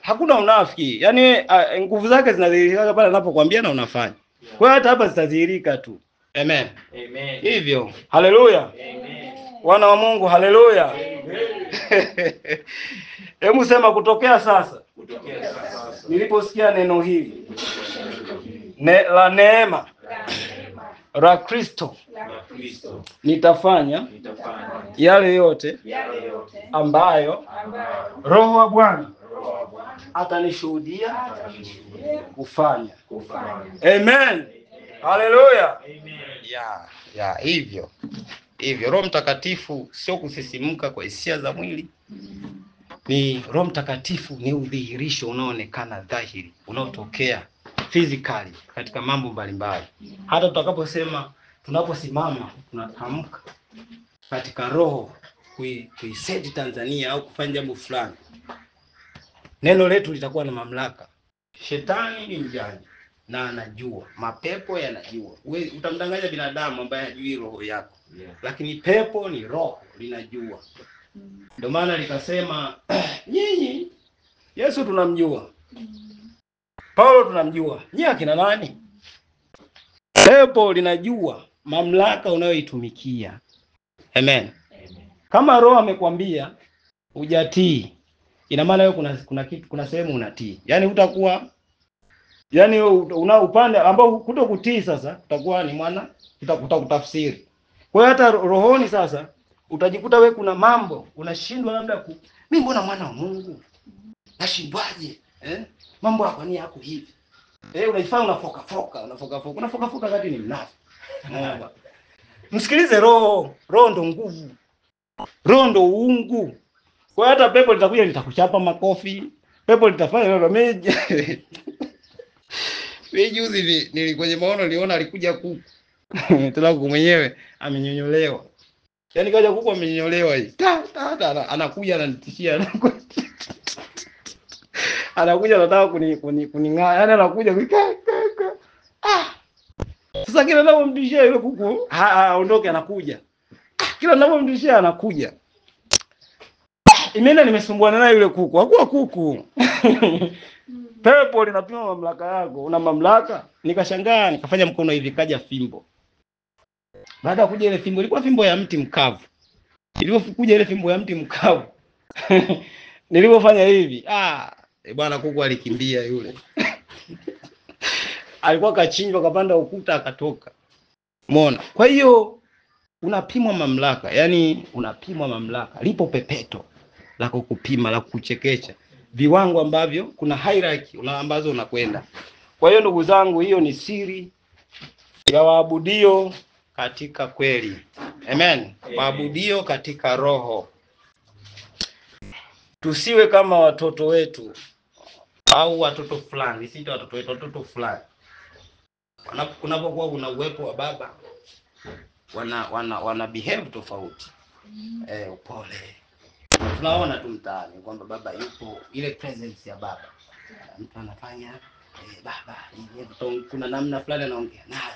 Hakuna unafiki. Yaani nguvu zake zinadhihirika pale anapokuambia na unafanya. Kwa hiyo hata hapa zitadhihirika tu. Amen. Amen. Hivyo. Haleluya. Amen. Wana wa Mungu, haleluya. Hebu sema kutokea sasa. Kutokea sasa. Niliposikia neno hili la neema la Kristo, nitafanya yale yote ambayo Roho wa Bwana atanishuhudia kufanya. Amen. Haleluya. Hivyo Roho Mtakatifu sio kusisimka kwa hisia za mwili. Ni Roho Mtakatifu ni udhihirisho unaoonekana dhahiri, unaotokea physically katika mambo mbalimbali. Hata tunaposimama tunatamka katika roho kuiseti Tanzania au kufanya jambo fulani, neno letu litakuwa na mamlaka. Shetani ni mjanja na anajua, mapepo yanajua. Wewe utamdanganya binadamu ambaye hajui roho yako. Lakini pepo ni roho linajua. Ndio maana likasema nyinyi Yesu tunamjua. Paulo tunamjua. Nyie akina nani? Pepo linajua mamlaka unayoitumikia. Amen. Kama Roho amekwambia hujatii, ina maana wewe kuna sehemu unatii. Yaani utakuwa una upande ambao kutokutii sasa utakuwa ni mwana utakutafsiri. Kwa hiyo hata rohoni sasa utajikuta wewe kuna mambo unashindwa labda mimi mbona mwana wa Mungu? Nashindwaje? Mambo yako ni yako hivi. Unajifanya unafoka wakati ni mnafi. Msikilize roho. Roho ndo nguvu. Roho ndo uungu. Kwa hata pepo litakuja litakuchapa makofi. Pepo litafanya lolo meje. Mimi juzi kwenye maono niliona alikuja kuku. Tena kuku mwenyewe amenyonyolewa. Yaani kaja kuku amenyonyolewa hii. Anakuja ananitishia. Anakuja anataka kuning'aa. Yaani anakuja sasa kila ninapomtishia yule kuku aondoke anakuja. Kila ninapomtishia anakuja. Imeenda nimesumbuana naye yule kuku. Hakuwa kuku. Pepo linapima mamlaka yako. Una mamlaka? Nikashangaa, nikafanya mkono hivi kaja fimbo. Baada ya kuja ile fimbo ilikuwa fimbo ya mti mkavu. Ilipokuja ile fimbo ya mti mkavu. Nilipofanya hivi, bwana kuku alikimbia yule. Alikuwa kachinjwa kapanda ukuta akatoka. Umeona? Kwa hiyo unapimwa mamlaka. Yaani unapimwa mamlaka. Lipo pepeto la kukupima, la kukuchekecha. Viwango ambavyo kuna hierarchy ambazo unakwenda. Kwa hiyo ndugu zangu, hiyo ni siri ya waabudio katika kweli. Amen. Waabudio katika roho. Tusiwe kama watoto wetu au watoto fulani, sisi watoto wetu, watoto fulani. Kunapokuwa kuna uwepo wa baba, wana behave tofauti. Upole. Tunaona tu mtaani kwamba baba yupo, ile presence ya baba. Mtu anafanya baba, kuna namna fulani anaongea naye.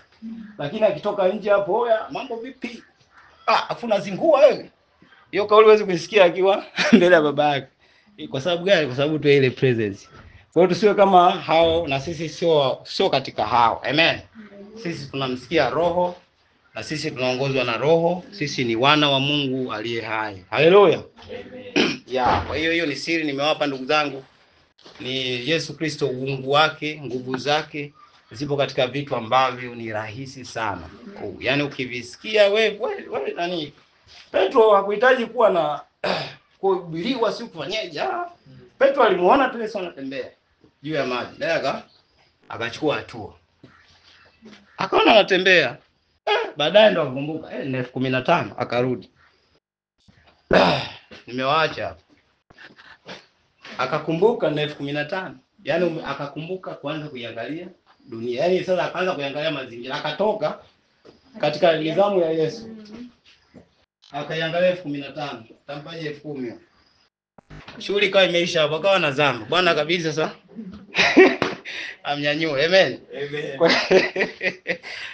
Lakini akitoka nje hapo, oya, mambo vipi? Afu nazingua wewe. Hiyo kauli huwezi kusikia akiwa mbele ya baba yake. Kwa sababu gani? Kwa sababu tu ile presence. Kwa hiyo tusiwe kama hao, na sisi sio katika hao. Amen. Sisi tunamsikia Roho na sisi tunaongozwa na Roho. Sisi ni wana wa Mungu aliye hai. Haleluya. Amen. Kwa hiyo ni siri nimewapa ndugu zangu. Ni Yesu Kristo, uungu wake, nguvu zake zipo katika vitu ambavyo ni rahisi sana. Yaani ukivisikia wewe nani? Petro hakuhitaji kuwa na kuhubiriwa si kufanyaje. Petro alimuona tu Yesu anatembea juu ya maji. Naye akachukua hatua. Akaona anatembea. Baadaye ndo akakumbuka, ni 15 akarudi. Nimewaacha. Akakumbuka na 15. Yaani akakumbuka kuanza kuiangalia dunia. Yaani sasa akaanza kuiangalia mazingira. Akatoka katika nidhamu ya Yesu. Akaiangalia 15. Tampaje 10. Shughuli ikawa imeisha hapo, akawa na zama. Bwana kabisa sasa. Amnyanyue. Amen. Amen.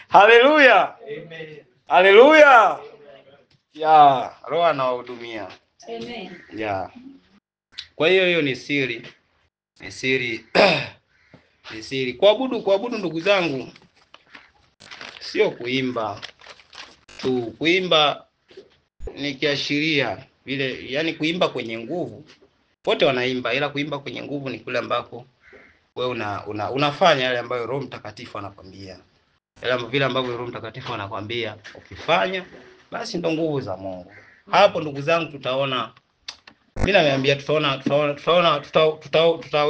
Haleluya. Amen. Haleluya. Roho anawahudumia. Amen. Kwa hiyo ni siri. Ni siri. Ni siri. Kuabudu ndugu zangu sio kuimba tu. Kuimba ni kiashiria vile, yani kuimba kwenye nguvu. Wote wanaimba, ila kuimba kwenye nguvu ni kule ambako wewe unafanya yale ambayo Roho Mtakatifu anakwambia. Vile ambavyo Roho Mtakatifu anakwambia ukifanya, basi ndo nguvu za Mungu. Hapo ndugu zangu tutaona, mimi naambia tuta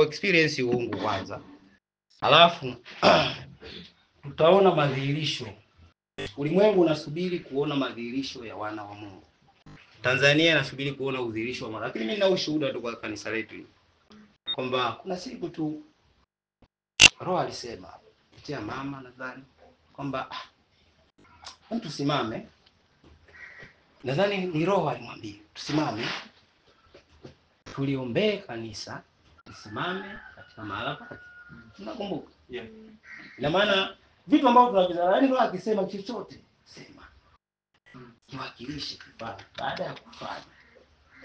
experience uungu kwanza. Alafu tutaona madhihirisho. Ulimwengu unasubiri kuona madhihirisho ya wana wa Mungu. Tanzania inasubiri kuona udhihirisho wa Mungu. Lakini mimi nina ushuhuda tu kwa kanisa letu kwamba kuna siku tu Roho alisema kupitia mama nadhani kwamba tusimame. Nadhani ni Roho alimwambia tusimame, tuliombee kanisa, tusimame katika mahala pake. Unakumbuka? Yeah. Ina maana vitu ambavyo tunavizana, yani Roho akisema chochote sema. Kiwakilishe kifanye baada ya kufanya.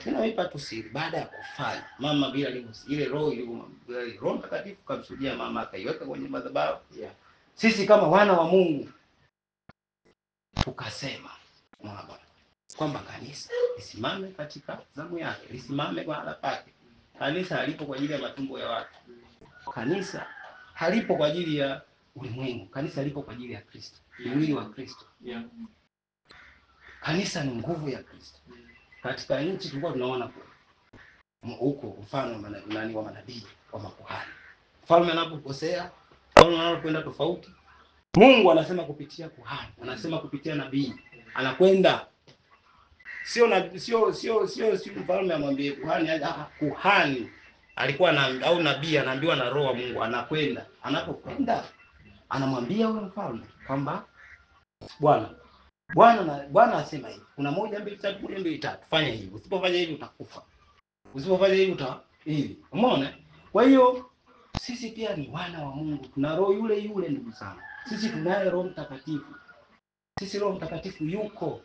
Ninawapa tu siri. Baada ya kufanya mama bila ile roho ile Roho Mtakatifu kamshuhudia mama, akaiweka kwenye madhabahu. Sisi kama wana wa Mungu tukasema kwamba kanisa lisimame katika zamu yake, lisimame kwa hala pake. Kanisa halipo kwa ajili ya matumbo ya watu. Kanisa halipo kwa ajili ya ulimwengu. Kanisa lipo kwa ajili ya Kristo. Ni mwili wa Kristo. Kanisa ni nguvu ya Kristo. Katika nchi tulikuwa tunaona huko mfano nani wa manabii, wa makuhani. Mfalme anapokosea, mfalme anapokwenda tofauti, Mungu anasema kupitia kuhani, anasema kupitia nabii, anakwenda. Sio mfalme amwambie kuhani, kuhani alikuwa au nabii anaambiwa na roho wa Mungu, anakwenda. Anapokwenda anamwambia yule mfalme kwamba Bwana asema hivi. Kuna 1 2 3 1 2 3. Fanya hivi. Usipofanya hivi utakufa. Usipofanya hivi hivi. Umeona? Kwa hiyo sisi pia ni wana wa Mungu. Tuna roho yule ndugu zangu. Sisi tunaye Roho Mtakatifu. Sisi Roho Mtakatifu yuko.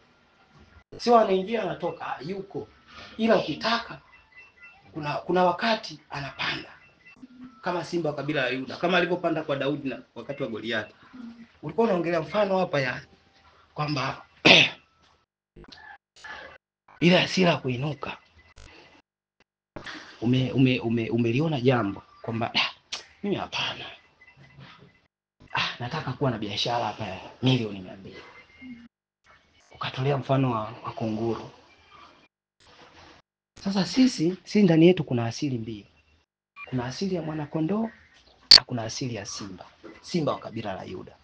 Sio anaingia anatoka, yuko. Ila ukitaka kuna wakati anapanda. Kama simba wa kabila la Yuda, kama alivyopanda kwa Daudi na wakati wa Goliathi. Ulikuwa unaongelea mfano hapa ya kwamba ile hasira kuinuka. Umeliona jambo kwamba mimi hapana. Nataka kuwa na biashara hapa ya milioni 200. Ukatolea mfano wa kunguru. Sasa sisi ndani yetu kuna asili mbili. Kuna asili ya mwana kondoo na kuna asili ya simba wa kabila la Yuda.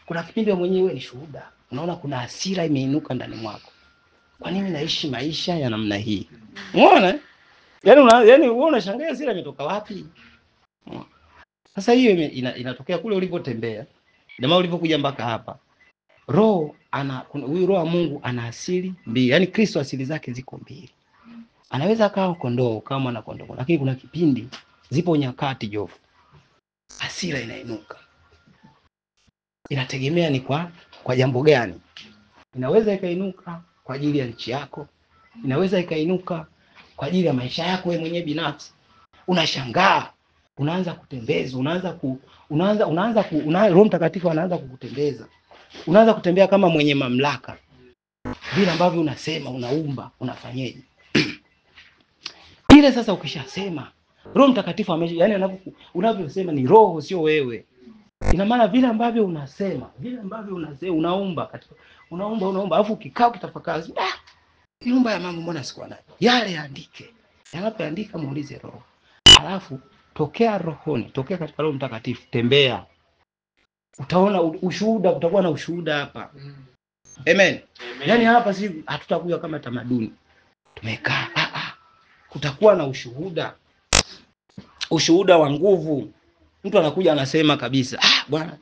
Kuna kipindi mwenyewe ni shuhuda. Unaona kuna hasira imeinuka ndani mwako. Kwa nini naishi maisha ya namna hii? Unaona? Yaani wewe unashangaa hasira imetoka wapi? Sasa hiyo inatokea kule ulipotembea. Jamaa ulipokuja mpaka hapa. Huyu roho wa Mungu ana asili mbili. Yaani Kristo asili zake ziko mbili. Anaweza akawa kondoo kama mwana kondoo, lakini kuna kipindi zipo nyakati Jofu hasira inainuka. Inategemea ni kwa jambo gani. Inaweza ikainuka kwa ajili ya nchi yako. Inaweza ikainuka kwa ajili ya maisha yako wewe mwenyewe binafsi. Unashangaa, unaanza kutembeza, Roho Mtakatifu anaanza kukutembeza. Unaanza kutembea kama mwenye mamlaka. Vile ambavyo unasema, unaumba, unafanyaje? Ile sasa ukishasema, Roho Mtakatifu yaani unavyosema ni roho sio wewe. Ina maana vile ambavyo unasema, unaumba alafu ukikao kitafakari, nyumba ya mambo mbona sikuwa nayo? Yale yaandike. Yanapoandika muulize roho. Alafu tokea rohoni, tokea katika Roho Mtakatifu, tembea. Utaona ushuhuda, kutakuwa na ushuhuda hapa. Amen. Yaani hapa si hatutakuja kama tamaduni. Tumekaa. Kutakuwa na ushuhuda. Ushuhuda wa nguvu. Mtu anakuja anasema kabisa, bwana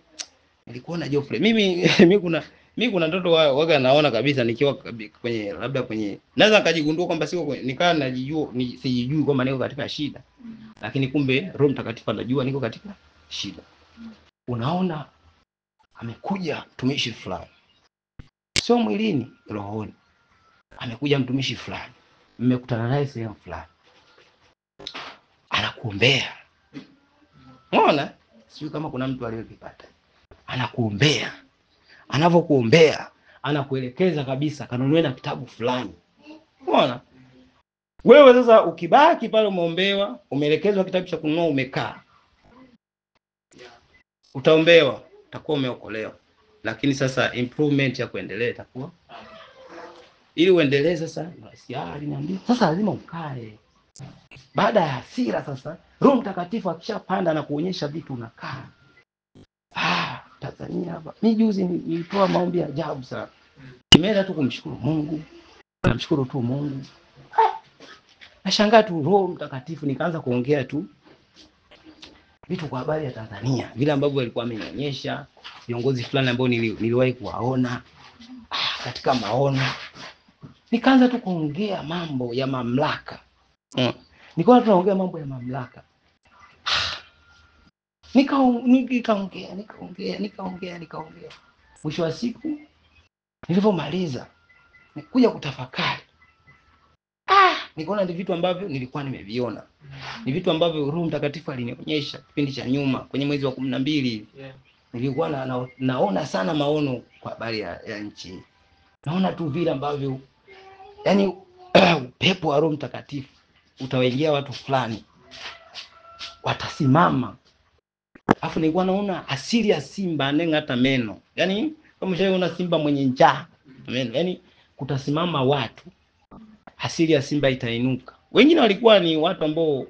nilikuwa na Geoffrey. Mimi kuna ndoto waga naona kabisa nikiwa kwenye labda naweza nikajigundua kwamba siko nikaa najijua sijijui kwamba niko katika shida. Lakini kumbe Roho Mtakatifu anajua niko katika shida. Unaona amekuja mtumishi fulani. Sio mwilini, rohoni. Amekuja mtumishi fulani. Mmekutana naye sehemu fulani. Anakuombea. Unaona? Sio kama kuna mtu aliyekipata. Anakuombea. Anavyokuombea, anakuelekeza kabisa kanunue na kitabu fulani. Unaona? Wewe sasa ukibaki pale umeombewa, umeelekezwa kitabu cha kununua, umekaa. Utaombewa, utakuwa umeokolewa. Lakini sasa improvement ya kuendelea itakuwa ili uendelee sasa, aliniambia sasa lazima ukae. Baada ya hasira sasa, Roho Mtakatifu akishapanda na kuonyesha vitu unakaa. Tanzania hapa. Mimi juzi nilitoa maombi ya ajabu sana. Nimeenda tu kumshukuru Mungu. Namshukuru tu Mungu. Nashangaa tu Roho Mtakatifu nikaanza kuongea tu vitu kwa habari ya Tanzania. Vile ambavyo alikuwa amenionyesha viongozi fulani ambao niliwahi kuwaona katika maono. Nikaanza tu kuongea mambo ya mamlaka. Nikawa tunaongea mambo ya mamlaka. Nikaongea. Mwisho wa siku nilipomaliza nikuja kutafakari. nikaona ni vitu ambavyo nilikuwa nimeviona. Ni vitu ambavyo Roho Mtakatifu alinionyesha kipindi cha nyuma kwenye mwezi wa 12. Nilikuwa naona sana maono kwa habari ya nchi. Naona tu vile ambavyo yani upepo wa Roho Mtakatifu utawaingia watu fulani, watasimama. Alafu nilikuwa naona asili ya simba aneng'ata meno. Yani kama ushaona simba mwenye njaa. Yani kutasimama watu, asili ya simba itainuka. Wengine walikuwa ni watu ambao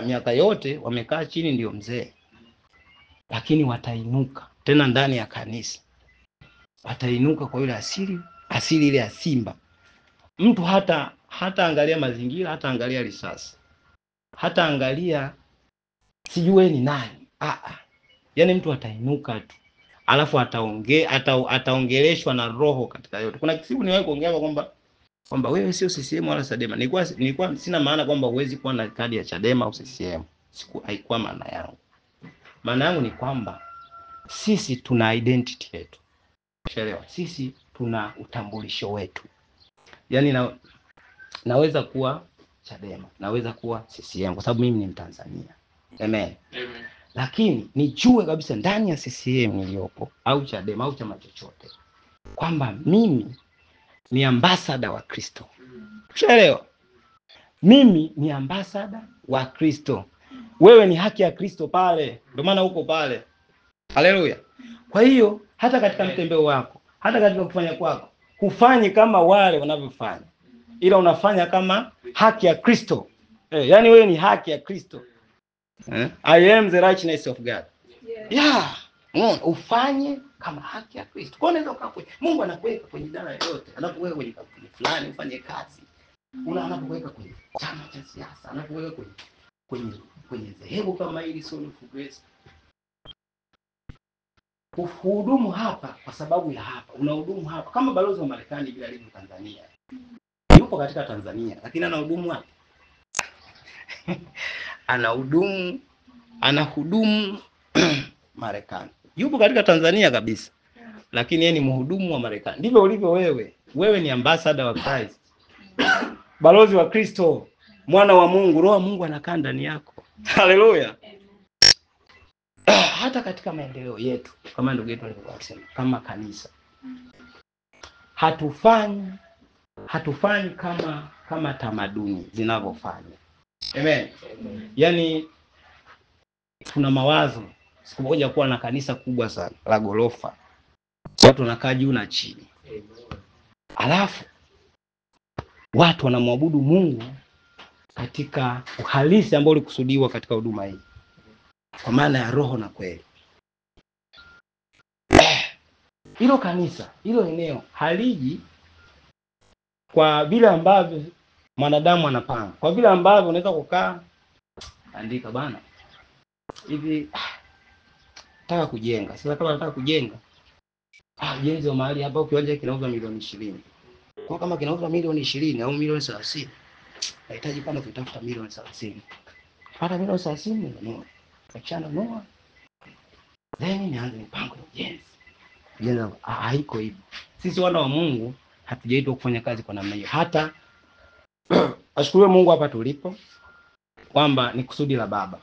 miaka yote wamekaa chini ndio mzee. Lakini watainuka tena ndani ya kanisa. Watainuka kwa ile asili ile ya simba. Mtu hata angalia mazingira, hata angalia risasi. Hata angalia sijue ni nani. Yaani mtu atainuka tu. Alafu ataongeleshwa na Roho katika yote. Kuna kisibu niwahi kuongea kwamba wewe sio CCM wala Chadema. Nilikuwa sina maana kwamba huwezi kuwa na kadi ya Chadema au CCM. Haikuwa maana yangu. Maana yangu ni kwamba sisi tuna identity yetu. Unaelewa? Sisi tuna utambulisho wetu. Yaani naweza kuwa Chadema, naweza kuwa CCM kwa sababu mimi ni Mtanzania. Amen. Amen. Lakini nijue kabisa ndani ya CCM niliyopo au Chadema au chama chochote kwamba mimi ni ambassador wa Kristo. Unaelewa? Mimi ni ambassador wa Kristo. Wewe ni haki ya Kristo pale. Ndio maana uko pale. Haleluya. Kwa hiyo hata katika mtembeo wako, hata katika kufanya kwako, hufanyi kama wale wanavyofanya. Ila unafanya kama haki ya Kristo. Yaani wewe ni haki ya Kristo. I am the righteousness of God. Yeah. Ufanye kama haki ya Kristo. Kwa nini unaweza Mungu anakuweka kwenye idara yote. Anapokuweka kwenye kampuni fulani ufanye kazi. Anapokuweka kwenye chama cha siasa, anapokuweka kwenye dhehebu kama hili Soul of Grace. Uhudumu hapa kwa sababu ya hapa. Unahudumu hapa kama balozi wa Marekani bila alivyo Tanzania. Yupo katika Tanzania lakini anahudumu wapi? Anahudumu Marekani. Yupo katika Tanzania kabisa. Lakini yeye ni mhudumu wa Marekani. Ndivyo ulivyo wewe. Wewe ni ambassador wa Christ. Balozi wa Kristo, mwana wa Mungu, Roho wa Mungu anakaa ndani yako. Haleluya. Hata katika maendeleo yetu, kama ndugu yetu alivyokuwa akisema, kama kanisa. Hatufanyi kama tamaduni zinavyofanya. Amen. Yaani tuna mawazo siku moja kuwa na kanisa kubwa sana la gorofa. Watu wanakaa juu na chini. Alafu watu wanamwabudu Mungu katika uhalisi ambao ulikusudiwa katika huduma hii. Kwa maana ya roho na kweli. Hilo kanisa, hilo eneo haliji kwa vile ambavyo mwanadamu anapanga. Kwa vile ambavyo unaweza kukaa andika bana. Hivi nataka kujenga. Sasa kama nataka kujenga, ujenzi wa mahali hapa kiwanja kinauzwa milioni 20. Kwa kama kinauzwa milioni 20 au milioni 30, nahitaji kama kutafuta milioni 30. Pata milioni 30 ndio. Achana noa. Then nianze mpango wa ujenzi. Ujenzi haiko hivyo. Sisi wana wa Mungu hatujaitwa kufanya kazi kwa namna hiyo. Hata ashukuriwe Mungu hapa tulipo kwamba ni kusudi la Baba.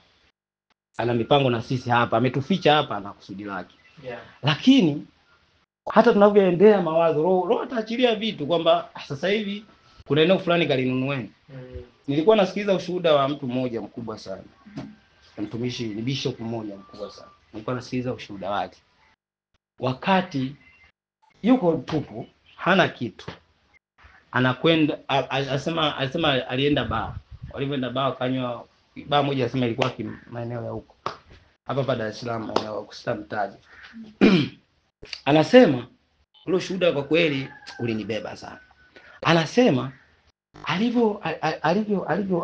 Ana mipango na sisi hapa, ametuficha hapa na kusudi lake. Lakini hata tunavyoendea mawazo, roho ataachilia vitu kwamba sasa hivi kuna eneo fulani kalinunueni. Nilikuwa nasikiliza ushuhuda wa mtu mmoja mkubwa sana. Mtumishi ni bishop mmoja mkubwa sana. Nilikuwa nasikiliza ushuhuda wake. Wakati yuko tupu, hana kitu. Anakwenda alisema alienda baa. Walipoenda baa kanywa baa moja, anasema ilikuwa maeneo ya huko. Hapa Dar es Salaam maeneo ya Kustamtaji. Anasema ule ushuhuda kwa kweli ulinibeba sana. Anasema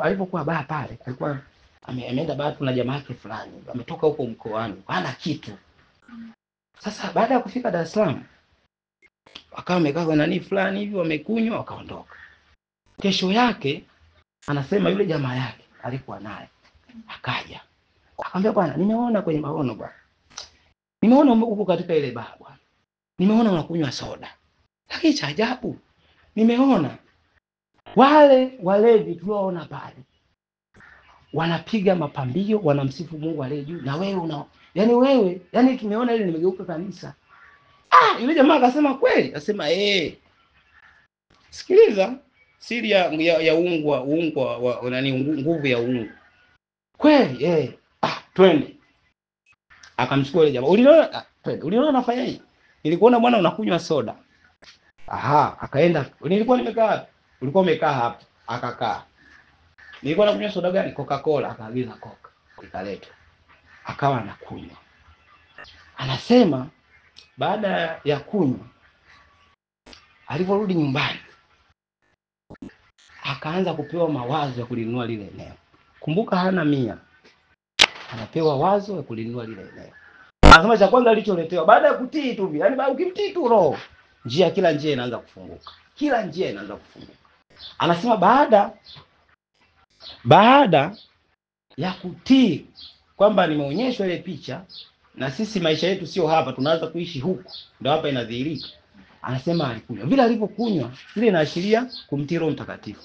alivyokuwa baa pale, alikuwa ameenda baa na jamaa yake fulani, ametoka huko mkoani, hana kitu. Sasa baada ya kufika Dar es Salaam, wakawa wamekaa kwa nani fulani hivi, wamekunywa wakaondoka. Kesho yake anasema yule jamaa yake alikuwa naye akaja. Akamwambia, bwana, nimeona kwenye maono bwana. Nimeona uko katika ile baa bwana. Nimeona unakunywa soda. Lakini cha ajabu, nimeona Wale walevi tulioona pale wanapiga mapambio, wanamsifu Mungu aliye juu, na wewe yani tumeona ile nimegeuka kanisa. Yule jamaa akasema kweli, akasema sikiliza, siri ya ungwa nani, nguvu ya ungu kweli, twende. Akamchukua yule jamaa, uliona nafanyaje? Nilikuona bwana unakunywa soda. Akaenda, nilikuwa nimekaa hapa, ulikuwa umekaa hapa. Akakaa, nilikuwa nakunywa soda gani? Coca-Cola. Akaagiza Coca, ikaletwa, akawa anakunywa. Anasema baada ya kunywa, aliporudi nyumbani akaanza kupewa mawazo ya kulinunua lile eneo. Kumbuka hana 100, anapewa wazo ya kulinunua lile eneo. Anasema cha kwanza alicholetewa baada ya kutii tu, yani ukimtii tu roho, kila njia inaanza kufunguka. Kila njia inaanza kufunguka. Anasema baada ya kutii kwamba nimeonyeshwa ile picha, na sisi maisha yetu sio hapa, tunaanza kuishi huku, ndio hapa inadhihirika. Anasema alikunywa. Vile alipokunywa, ile inaashiria kumtii Roho Mtakatifu.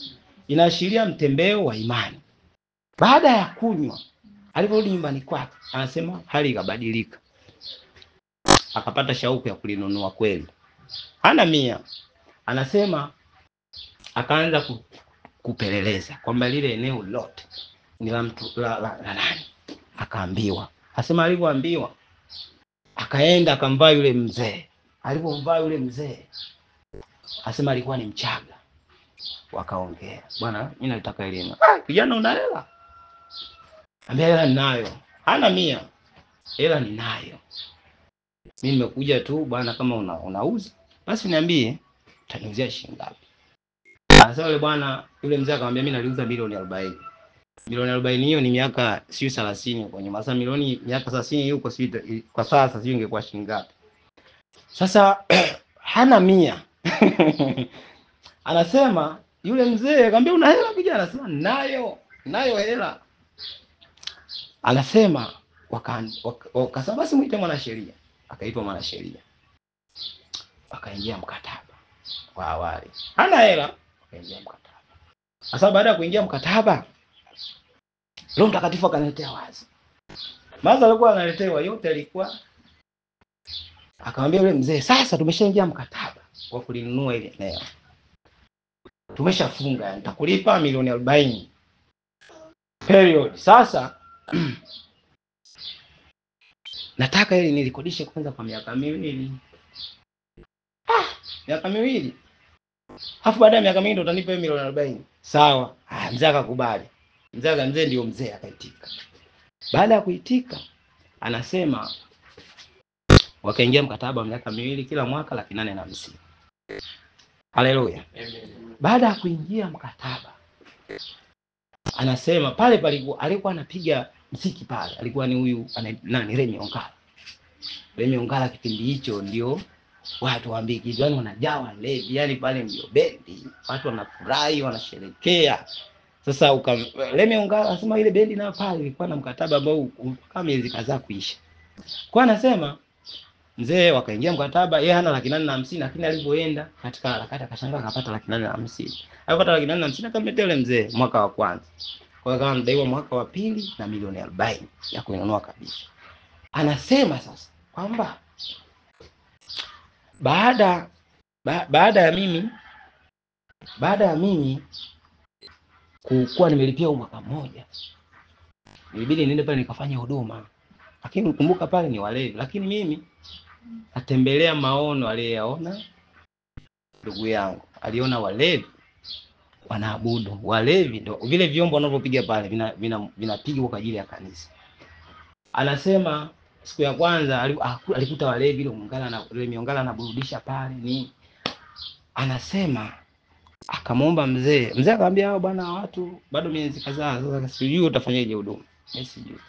Inaashiria mtembeo wa imani. Baada ya kunywa, aliporudi nyumbani kwake, anasema hali ikabadilika. Akapata shauku ya kulinunua kweli. Hana 100. Anasema akaanza kupeleleza kwamba lile eneo lote ni la mtu la nani. Akaambiwa. Anasema alivyoambiwa, akaenda akamvaa yule mzee. Alipomvaa yule mzee, anasema alikuwa ni Mchaga. Wakaongea, bwana mimi nataka elimu. Kijana una hela? Ambia hela ninayo. Hana 100. Hela ninayo. Mimi nimekuja tu bwana, kama unauza basi niambie utaniuzia shilingi ngapi. Anasema yule bwana, yule mzee akamwambia mimi naliuza milioni 40. Milioni 40 hiyo ni miaka sio 30 kwa nyuma. Sasa milioni miaka 30 huko sio kwa sasa sio ingekuwa shilingi ngapi. Sasa hana 100. Anasema yule mzee akamwambia una hela kijana? Anasema nayo hela. Anasema wakasema basi muite mwanasheria. Akaitwa mwanasheria. Akaingia mkataba wa awali. Hana hela, akaingia mkataba. Sasa baada ya kuingia mkataba, Roho Mtakatifu akaniletea wazi. Maza alikuwa analetewa yote alikuwa. Akamwambia yule mzee, sasa tumeshaingia mkataba wa kulinunua ile eneo. Tumeshafunga, nitakulipa milioni 40. Period. Sasa nataka ili nilikodishe kwanza kwa miaka 2. Miaka 2. Alafu baada ya miaka 2 ndo utanipa milioni 40. Sawa. Mzee akakubali. Mzee ndio mzee akaitika. Baada ya kuitika, anasema wakaingia mkataba wa miaka 2, kila mwaka 850. Haleluya. Baada ya kuingia mkataba, anasema pale alikuwa anapiga muziki pale. Alikuwa ni huyu Remi Ongala. Remi Ongala kipindi hicho ndio watu waambie kitu, yani wanajawa levi, yani pale ndio bendi. Watu wanafurahi, wanasherehekea. Sasa Remi Ongala anasema ile bendi nayo pale ilikuwa na mkataba ambao kama miezi kadhaa kuisha. Kwa anasema mzee wakaingia mkataba, yeye hana 850, lakini alipoenda katika harakati akashangaa akapata 850. Alipata 850 akamletea yule mzee mwaka wa kwanza. Kwa hiyo anadaiwa mwaka wa pili na milioni 40 ya kuinunua kabisa. Anasema sasa kwamba baada ya mimi kuwa nimelipia mwaka mmoja, nilibidi niende pale nikafanya huduma. Lakini ukumbuka pale ni walevi, lakini mimi atembelea maono aliyoyaona ndugu yangu. Aliona walevi wanaabudu. Walevi ndio vile vyombo wanavyopiga pale vinapigwa kwa ajili ya kanisa. Anasema siku ya kwanza alikuta walevi ile Ongala anaburudisha pale ni. Anasema akamwomba mzee akamwambia hao bwana watu bado miezi kadhaa, sasa sijui utafanyaje huduma. Sijui.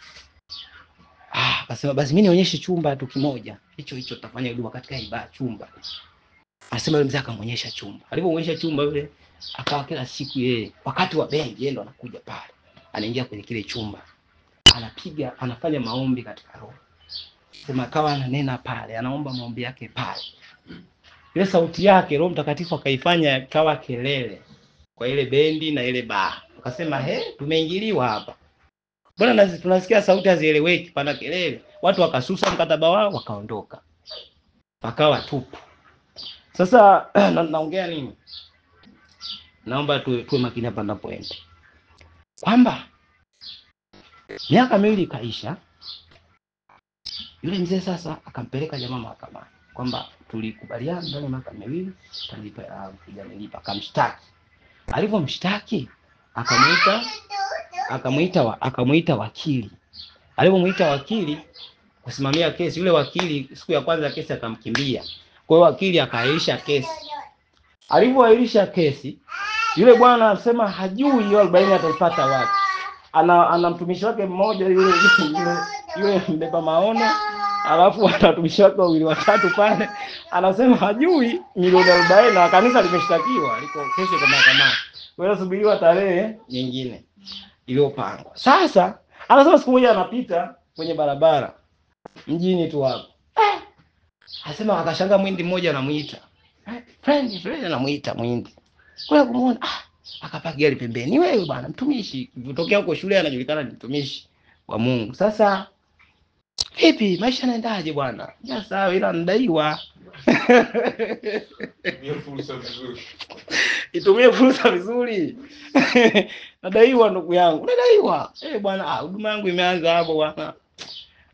Akasema basi mimi nionyeshe chumba tu kimoja. Hicho tutafanya huduma katika ibada chumba. Anasema yule mzee akamonyesha chumba. Alipoonyesha chumba yule akawa kila siku yeye wakati wa bendi yeye ndo anakuja pale. Anaingia kwenye kile chumba. Anafanya maombi katika roho. Sema akawa ananena pale, anaomba maombi yake pale. Ile sauti yake Roho Mtakatifu akaifanya kawa kelele kwa ile bendi na ile baa. Akasema tumeingiliwa hapa. Bwana tunasikia sauti hazieleweki, pana kelele. Watu wakasusa mkataba wao wakaondoka. Pakawa tupu. Sasa naongea nini? Naomba tuwe makini hapa ninapoenda. Kwamba miaka miwili kaisha, yule mzee sasa akampeleka jamaa mahakamani kwamba tulikubaliana ndani ya miaka miwili talipa hujanipa. Akamshtaki. Alipomshtaki akamuita wakili. Alipomuita wakili kusimamia kesi, yule wakili siku ya kwanza kesi akamkimbia. Kwa hiyo wakili akaahirisha kesi. Alipoahirisha kesi, yule bwana anasema hajui hiyo 40 ataipata wapi. Ana mtumishi wake mmoja yule mbeba maono, alafu ana watumishi wake wawili watatu pale. Anasema hajui milioni 40 na kanisa limeshtakiwa, liko kesi kwa mahakamani. Kwa hiyo subiriwa tarehe nyingine iliyopangwa. Sasa anasema siku moja anapita kwenye barabara mjini tu hapo. Anasema akashangaa mwindi mmoja anamuita. Friend anamuita mwindi. Kwa kumuona akapaki gari pembeni. Wewe bwana mtumishi, kutokea huko shule anajulikana ni mtumishi wa Mungu. Sasa vipi maisha yanaendaje bwana? Ya sawa ila ndaiwa. Itumie fursa vizuri. Nadaiwa ndugu yangu. Nadaiwa. Bwana huduma yangu imeanza hapo bwana.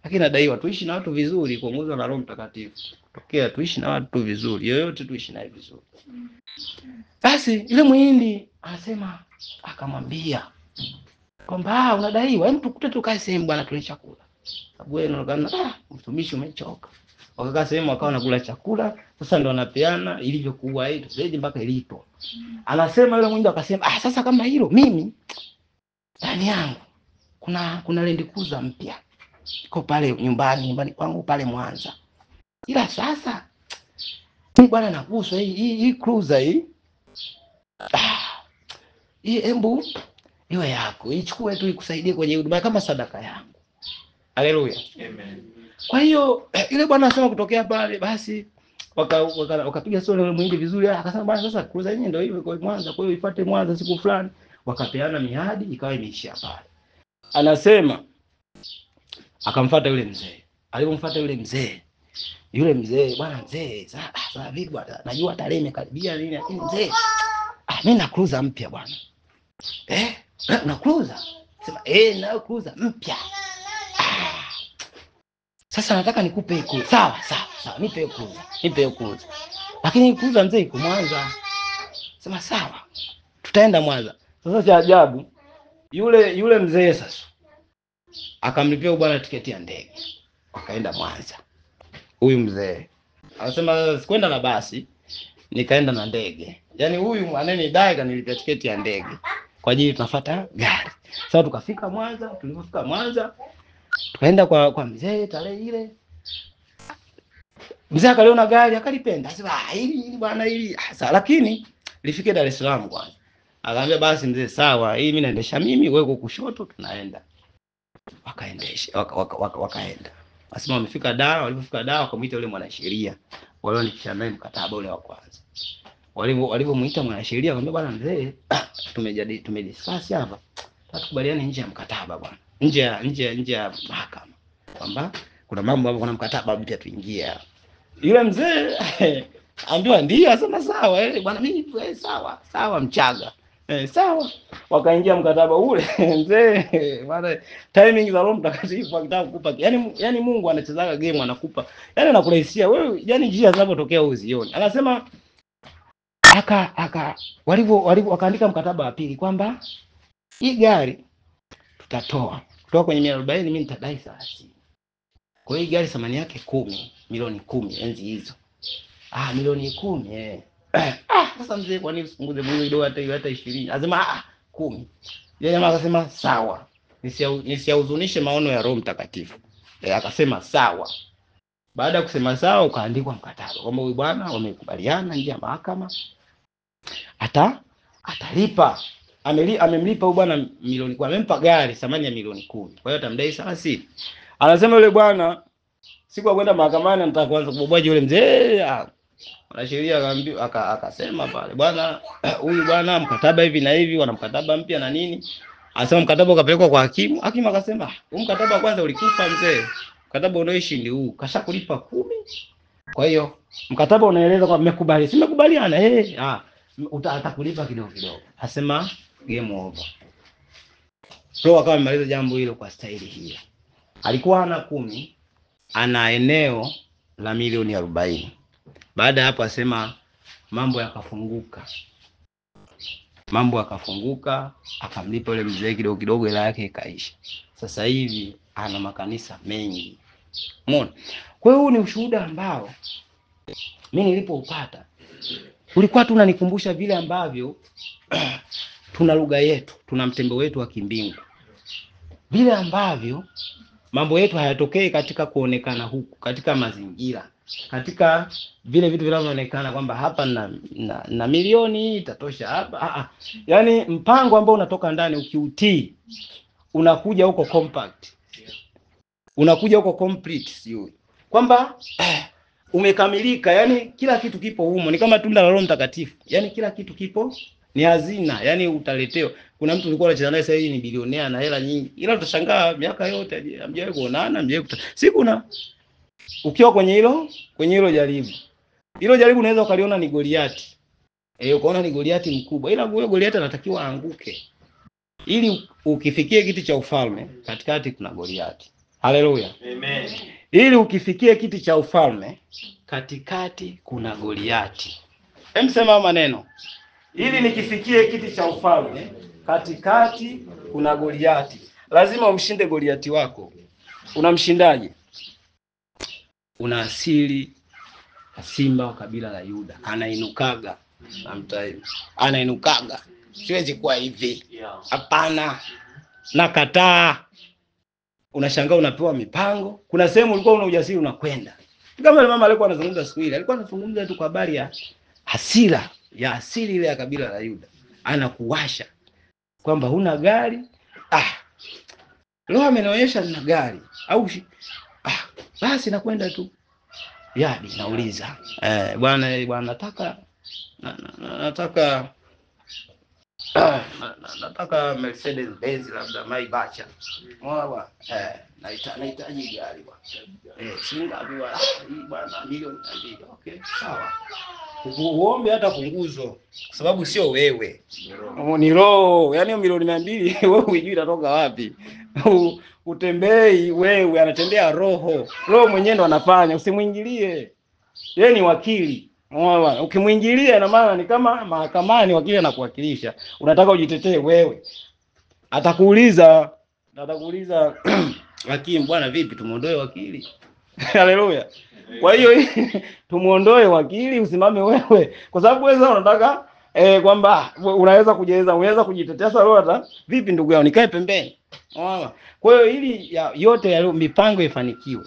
Lakini nadaiwa tuishi na watu vizuri kuongozwa na Roho Mtakatifu. Tokea tuishi na watu vizuri. Yoyote tuishi naye vizuri. Basi yule muhindi anasema akamwambia kwamba unadaiwa, hebu tukute tukae sehemu bwana tule chakula. Sababu wewe unaona mtumishi umechoka. Wakakaa sehemu wakawa nakula chakula. Sasa ndo wanapeana ilivyokuwa hii tuseje mpaka ilipo. Anasema yule muhindi akasema sasa kama hilo mimi ndani yangu kuna Land Cruiser mpya. Iko pale nyumbani kwangu pale Mwanza. Ila sasa mimi bwana naguswa hii cruiser hii. Hii embu iwe yako. Ichukue tu ikusaidie kwenye huduma kama sadaka yangu. Haleluya. Amen. Kwa hiyo yule bwana anasema kutokea pale basi wakapiga stori yule mwindi vizuri. Akasema bwana sasa cruiser yenyewe ndio hiyo kwa Mwanza, kwa hiyo ifuate Mwanza siku fulani. Wakapeana miadi ikawa imeishia pale. Anasema akamfuata yule mzee. Alipomfuata yule mzee bwana mzee sasa vipi bwana, najua tarehe imekaribia nini, lakini mzee mimi na cruiser mpya bwana. Na cruiser? Sema na cruiser mpya. Sasa nataka nikupe hiyo. Sawa, nipe hiyo cruiser. Lakini cruiser mzee iko Mwanza. Sema sawa. Tutaenda Mwanza. Sasa cha ajabu yule mzee sasa akamlipia bwana tiketi ya ndege. Wakaenda Mwanza. Huyu mzee anasema sikwenda na basi, nikaenda na ndege. Yaani huyu ananidai kanilipia tiketi ya ndege kwa ajili tunafuata gari. Sasa tukafika Mwanza, tulipofika Mwanza tukaenda kwa mzee tarehe ile. Mzee akaliona gari akalipenda. Sasa hili bwana hili. Sasa lakini lifike Dar es Salaam kwanza. Akaambia basi mzee sawa, hii mimi naendesha mimi, wewe uko kushoto tunaenda. Wakaendesha wakaenda. Asema wamefika Dar, walipofika Dar wakamuita yule mwanasheria. Wale walikisha naye mkataba ule wa kwanza. Walipomuita mwanasheria akamwambia bwana mzee, tumediscuss hapa. Tukubaliane nje ya mkataba bwana. Nje ya mahakama. Kwamba kuna mambo hapo, kuna mkataba mpya tuingie. Yule mzee ambiwa ndio, asema sawa bwana mimi sawa Mchaga. Sawa. Wakaingia mkataba ule. Mzee bwana timing za Roho Mtakatifu akitaka kukupa. Yaani Mungu anachezaga game anakupa. Yaani anakurahisishia wewe, yaani njia zinapotokea uzione. Anasema wakaandika mkataba wa pili kwamba hii gari tutatoa kutoka kwenye 140 mimi nitadai 30. Kwa hiyo gari thamani yake 10, milioni 10 enzi hizo. Milioni 10 sasa mzee kwa nini usipunguze kidogo hata 20? Anasema 10. Yeye jamaa akasema sawa. Nisihuzunishe maono ya Roho Mtakatifu. Akasema sawa. Baada ya kusema sawa ukaandikwa mkataba kwamba huyu bwana wamekubaliana nje ya mahakama atalipa. Amemlipa huyu bwana milioni 10. Amempa gari thamani ya milioni 10. Kwa hiyo atamdai 30. Anasema yule bwana siku ya kwenda mahakamani anataka kuanza kuboboaje yule mzee. Mwanasheria akaambiwa akasema pale, bwana huyu bwana mkataba hivi na hivi, wana mkataba mpya na nini. Asema mkataba ukapelekwa kwa hakimu. Hakimu akasema, huu mkataba kwanza ulikufa mzee. Mkataba unaoishi ni huu. Kashakulipa 10. Kwa hiyo mkataba unaeleza kwamba mmekubali. Si mmekubaliana? Atakulipa kidogo kidogo. Asema game over. Pro akawa amemaliza jambo hilo kwa staili hiyo. Alikuwa ana 10, ana eneo la milioni 40. Baada ya hapo asema mambo yakafunguka. Mambo yakafunguka, akamlipa yule mzee kidogo kidogo, hela yake ikaisha. Sasa hivi ana makanisa mengi. Umeona? Kwa hiyo huu ni ushuhuda ambao mimi nilipoupata ulikuwa tu unanikumbusha vile ambavyo tuna lugha yetu, tuna mtembo wetu wa kimbingu. Vile ambavyo mambo yetu hayatokei katika kuonekana huku, katika mazingira, katika vile vitu vinavyoonekana kwamba hapa na milioni itatosha hapa. Yaani mpango ambao unatoka ndani ukiutii unakuja huko compact. Unakuja huko complete, sio? Kwamba umekamilika, yani kila kitu kipo humo. Ni kama tunda la Roho Mtakatifu. Yani kila kitu kipo, ni hazina, yani utaletewa. Kuna mtu ulikuwa unacheza naye sasa hivi ni bilionea na hela nyingi. Ila utashangaa miaka yote hamjawahi kuonana, siku na ukiwa kwenye hilo jaribu. Hilo jaribu unaweza ukaliona ni Goliati. Ukaona ni Goliati mkubwa. Ila huyo Goliati anatakiwa aanguke. Ili ukifikie kiti cha ufalme, katikati kuna Goliati. Haleluya. Amen. Ili ukifikie kiti cha ufalme, katikati kuna Goliati. Sema maneno. Ili nikifikie kiti cha ufalme, katikati kuna Goliati. Lazima umshinde Goliati wako. Unamshindaje? Una asili simba wa kabila la Yuda. Anainukaga. Anainukaga. Siwezi kuwa hivi. Hapana. Nakataa. Unashangaa unapewa mipango. Kuna sehemu ulikuwa una ujasiri unakwenda. Kama yule mama alikuwa anazungumza siku ile, alikuwa anazungumza tu kwa habari ya hasira, ya asili ile ya kabila la Yuda. Anakuwasha kwamba huna gari. Leo amenionyesha nina gari. Au basi nakwenda tu. Yadi nauliza. Bwana nataka Mercedes Benz labda Maybach. Bwana nahitaji gari bwana. Shilingi ngapi bwana? Milioni 2. Okay, sawa. Uombe hata punguzo kwa sababu sio wewe. Ni roho. Yaani milioni 200 wewe hujui itatoka wapi. Utembei wewe, anatembea roho. Roho mwenyewe ndo anafanya, usimuingilie. Yeye ni wakili. Unaona, ukimwingilia ina maana ni kama mahakamani wakili anakuwakilisha. Unataka ujitetee wewe. Atakuuliza hakimu, bwana vipi tumuondoe wakili? Haleluya. Kwa hiyo tumuondoe wakili, usimame wewe. Kwa sababu wewe sasa unataka kwamba unaweza kujieleza, unaweza kujitetea. Sasa wewe hata vipi ndugu yangu, nikae pembeni. Unaona? Kwa hiyo ili yote ya mipango ifanikiwe,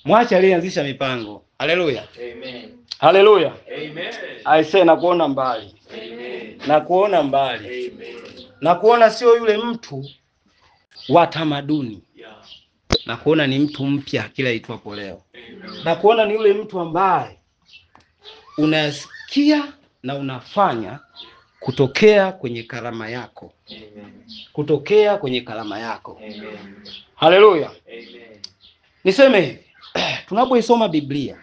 mwache aliyeanzisha mipango. Haleluya. Amen. Haleluya. Amen. Aisee, na kuona mbali. Amen. Na kuona mbali. Amen. Na kuona sio yule mtu wa tamaduni. Yeah. Na kuona ni mtu mpya kila itwapo leo. Amen. Na kuona ni yule mtu ambaye unasikia na unafanya kutokea kwenye karama yako. Amen. Kutokea kwenye karama yako. Amen. Haleluya. Amen. Niseme hivi, tunapoisoma Biblia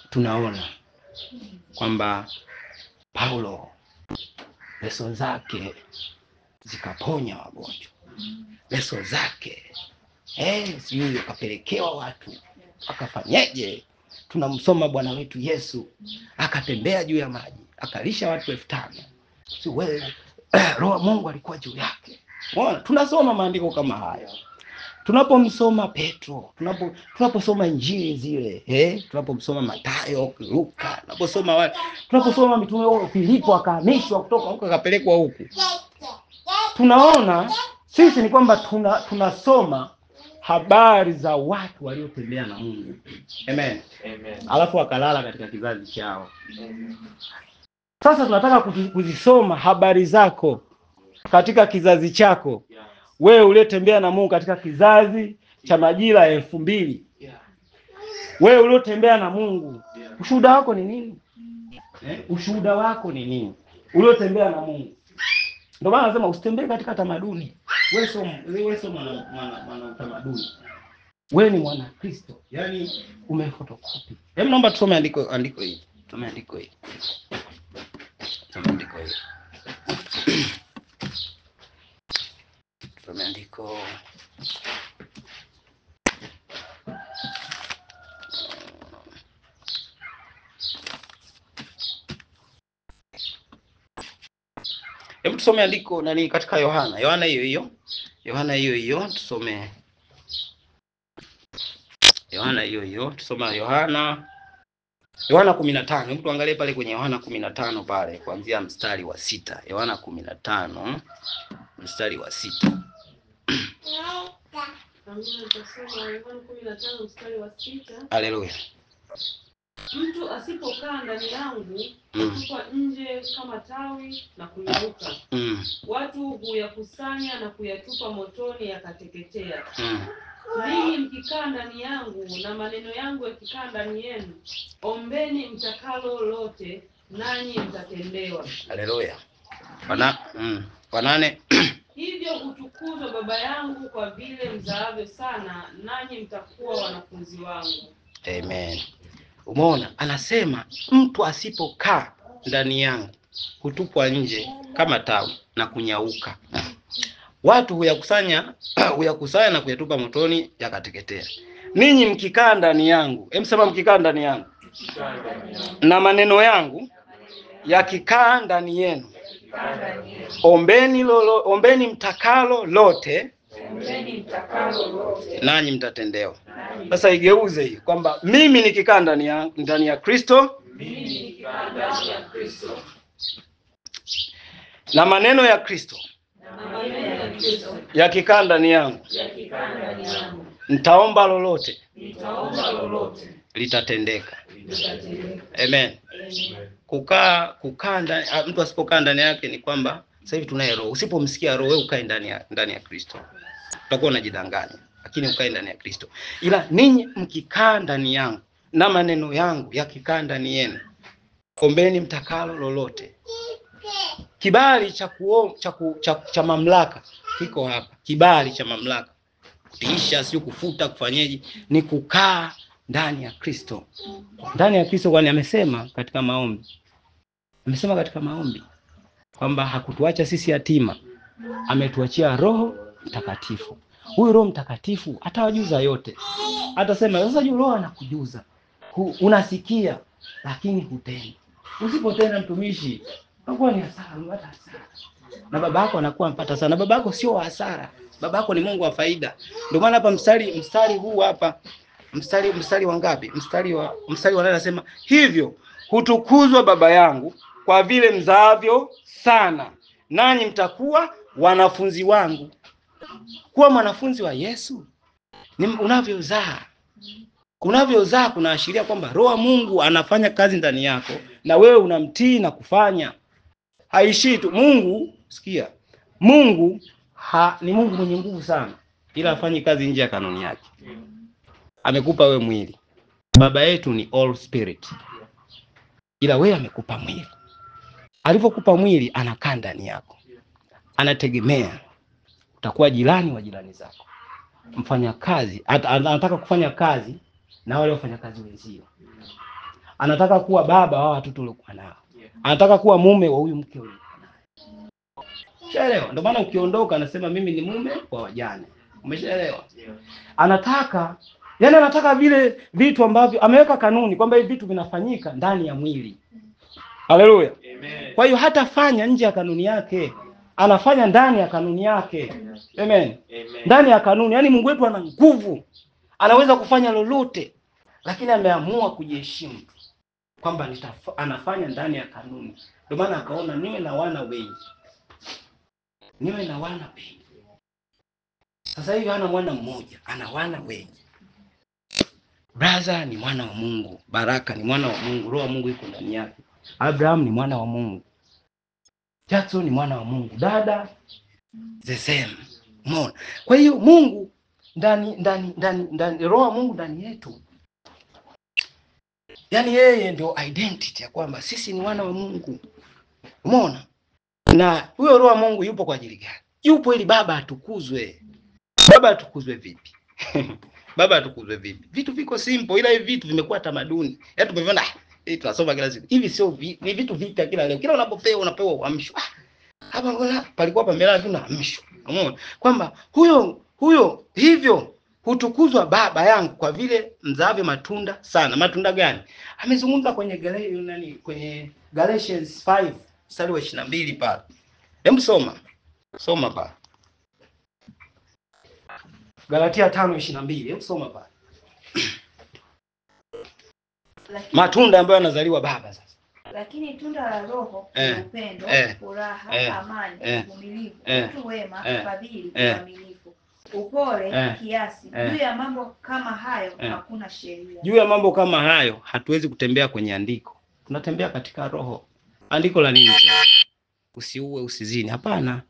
tunaona kwamba Paulo leso zake zikaponya wagonjwa. Leso zake sijui akapelekewa watu. Akafanyeje? Tunamsoma Bwana wetu Yesu akatembea juu ya maji, akalisha watu 5,000. Si wewe Roho Mungu alikuwa juu yake. Unaona? Tunasoma maandiko kama haya. Tunapomsoma Petro, tunaposoma injili zile, tunapomsoma Mathayo, Luka, tunaposoma mitume wao, Filipo akahamishwa kutoka huko akapelekwa huku. Tunaona sisi ni kwamba tunasoma habari za watu waliotembea na Mungu. Amen. Amen. Alafu akalala katika kizazi chao. Amen. Sasa tunataka kuzisoma habari zako katika kizazi chako. Yeah. Wewe uliyetembea na Mungu katika kizazi cha majira ya 2000. Yeah. Wewe uliotembea na Mungu, ushuhuda wako ni nini? Ushuhuda wako ni nini? Uliotembea na Mungu. Ndio maana nasema usitembee katika tamaduni. Wewe sio mwana utamaduni. Wewe ni mwana Kristo. Yaani umefotokopi. Hebu naomba tusome andiko hili. Tusome andiko hili. Tusome andiko hili. Tusome andiko. Hebu tusome andiko nani katika Yohana hiyo tusome tusome Yohana 15. Hebu tuangalie pale kwenye Yohana 15 pale kuanzia mstari wa 6. Yohana 15 mstari wa 6. Haleluya. Mtu asipokaa ndani yangu hutupa nje kama tawi na kunyauka. Watu huyakusanya na kuyatupa motoni yakateketea. Ninyi mkikaa ndani yangu na maneno yangu yakikaa ndani yenu, ombeni mtakalo lote nanyi mtatendewa. Haleluya. Wanane. Hivyo utukuzwe Baba yangu kwa vile mzaavyo sana, nanyi mtakuwa wanafunzi wangu. Amen. Umeona, anasema mtu asipokaa ndani yangu hutupwa nje kama tawi na kunyauka. Watu huyakusanya na kuyatupa motoni yakateketea. Ninyi mkikaa ndani yangu, sema mkikaa ndani yangu, na maneno yangu yakikaa ndani yenu, ombeni mtakalo lote nanyi mtatendewa. Sasa igeuze hii kwamba mimi nikikaa ndani ya Kristo, na maneno ya Kristo yakikaa ndani yangu, nitaomba lolote litatendeka. Amen. Kukaa ndani, mtu asipokaa ndani yake ni kwamba sasa hivi tunaye roho. Usipomsikia roho, wewe ukae ndani ya Kristo, utakuwa unajidanganya, lakini ukae ndani ya Kristo. Ila ninyi mkikaa ndani yangu na maneno yangu yakikaa ndani yenu, ombeni mtakalo lolote. Kibali cha mamlaka kiko hapa. Kibali cha mamlaka kutisha, sio kufuta, kufanyeje, ni kukaa ndani ya Kristo. Ndani ya Kristo, kwani amesema katika maombi. Kwamba hakutuacha sisi yatima, ametuachia Roho Mtakatifu. Huyu Roho Mtakatifu atawajuza yote. Atasema sasa Roho anakujuza. Unasikia lakini hutendi. Usipotenda mtumishi, anakuwa ni hasara, unapata hasara. Na baba yako anakuwa mpata sana. Baba yako sio hasara. Baba yako ni Mungu wa faida. Ndio maana hapa mstari huu hapa, mstari wa ngapi? Mstari wa 8 anasema, hivyo hutukuzwa Baba yangu kwa vile mzaavyo sana, nanyi mtakuwa wanafunzi wangu. Kuwa mwanafunzi wa Yesu ni unavyozaa kunaashiria kwamba Roho wa Mungu anafanya kazi ndani yako na wewe unamtii na kufanya. Haishii tu. Mungu, sikia, Mungu ni Mungu mwenye nguvu sana, ila afanyi kazi nje ya kanuni yake. Amekupa wewe mwili. Baba yetu ni all spirit, ila wewe amekupa mwili. Alipokupa mwili, anakaa ndani yako, anategemea utakuwa jirani wa jirani zako, mfanya kazi. Anataka kufanya kazi na wale wafanya kazi wenzio. Anataka kuwa baba wa watoto uliokuwa nao. Anataka kuwa mume wa huyu mke uliokuwa naye. Umeelewa? Ndio maana ukiondoka anasema mimi ni mume wa wajane. Umeshaelewa? Anataka vile vitu ambavyo ameweka kanuni kwamba hivi vitu vinafanyika ndani ya mwili. Haleluya. Amen. Kwa hiyo hatafanya nje ya kanuni yake, anafanya ndani ya kanuni yake. Amen. Ndani ya kanuni. Yaani Mungu wetu ana nguvu. Anaweza kufanya lolote, lakini ameamua kujiheshimu kwamba anafanya ndani ya kanuni. Ndio maana akaona niwe na wana wengi. Sasa hivi hana mwana mmoja, ana wana wengi. Brother ni mwana wa Mungu, Baraka ni mwana wa Mungu, Roho wa Mungu yuko ndani yake. Abraham ni mwana wa Mungu. Jackson ni mwana wa Mungu, dada the same. Umeona? Kwa hiyo Mungu ndani Roho wa Mungu ndani yetu Yaani yeye ndio identity ya kwamba sisi ni wana wa Mungu. Umeona? Na huyo roho wa Mungu yupo kwa ajili gani? Yupo ili Baba atukuzwe. Baba atukuzwe vipi? Baba atukuzwe vipi? Vitu viko simple, ila hivi vitu vimekuwa tamaduni. Yaani tumeviona tunasoma kila siku. Hivi sio ni vitu vipya kila leo. Kila unapewa uamsho. Hapa ngola palikuwa pamelala tu na amsho. Umeona? Kwamba huyo hivyo hutukuzwa Baba yangu kwa vile mzaavyo matunda sana. Matunda gani? Amezungumza kwenye kwenye Galatians 5 mstari wa 22 pale. Hebu soma pale. Galatia 5:22. Hebu soma pale. Matunda ambayo yanazaliwa Baba sasa. Lakini tunda la Roho ni upendo, furaha, amani, uvumilivu, utu wema, fadhili, uaminifu, upole, kiasi. Juu ya mambo kama hayo hakuna sheria. Juu ya mambo kama hayo hatuwezi kutembea kwenye andiko. Tunatembea katika Roho. Andiko la nini? Usiue, usizini. Hapana.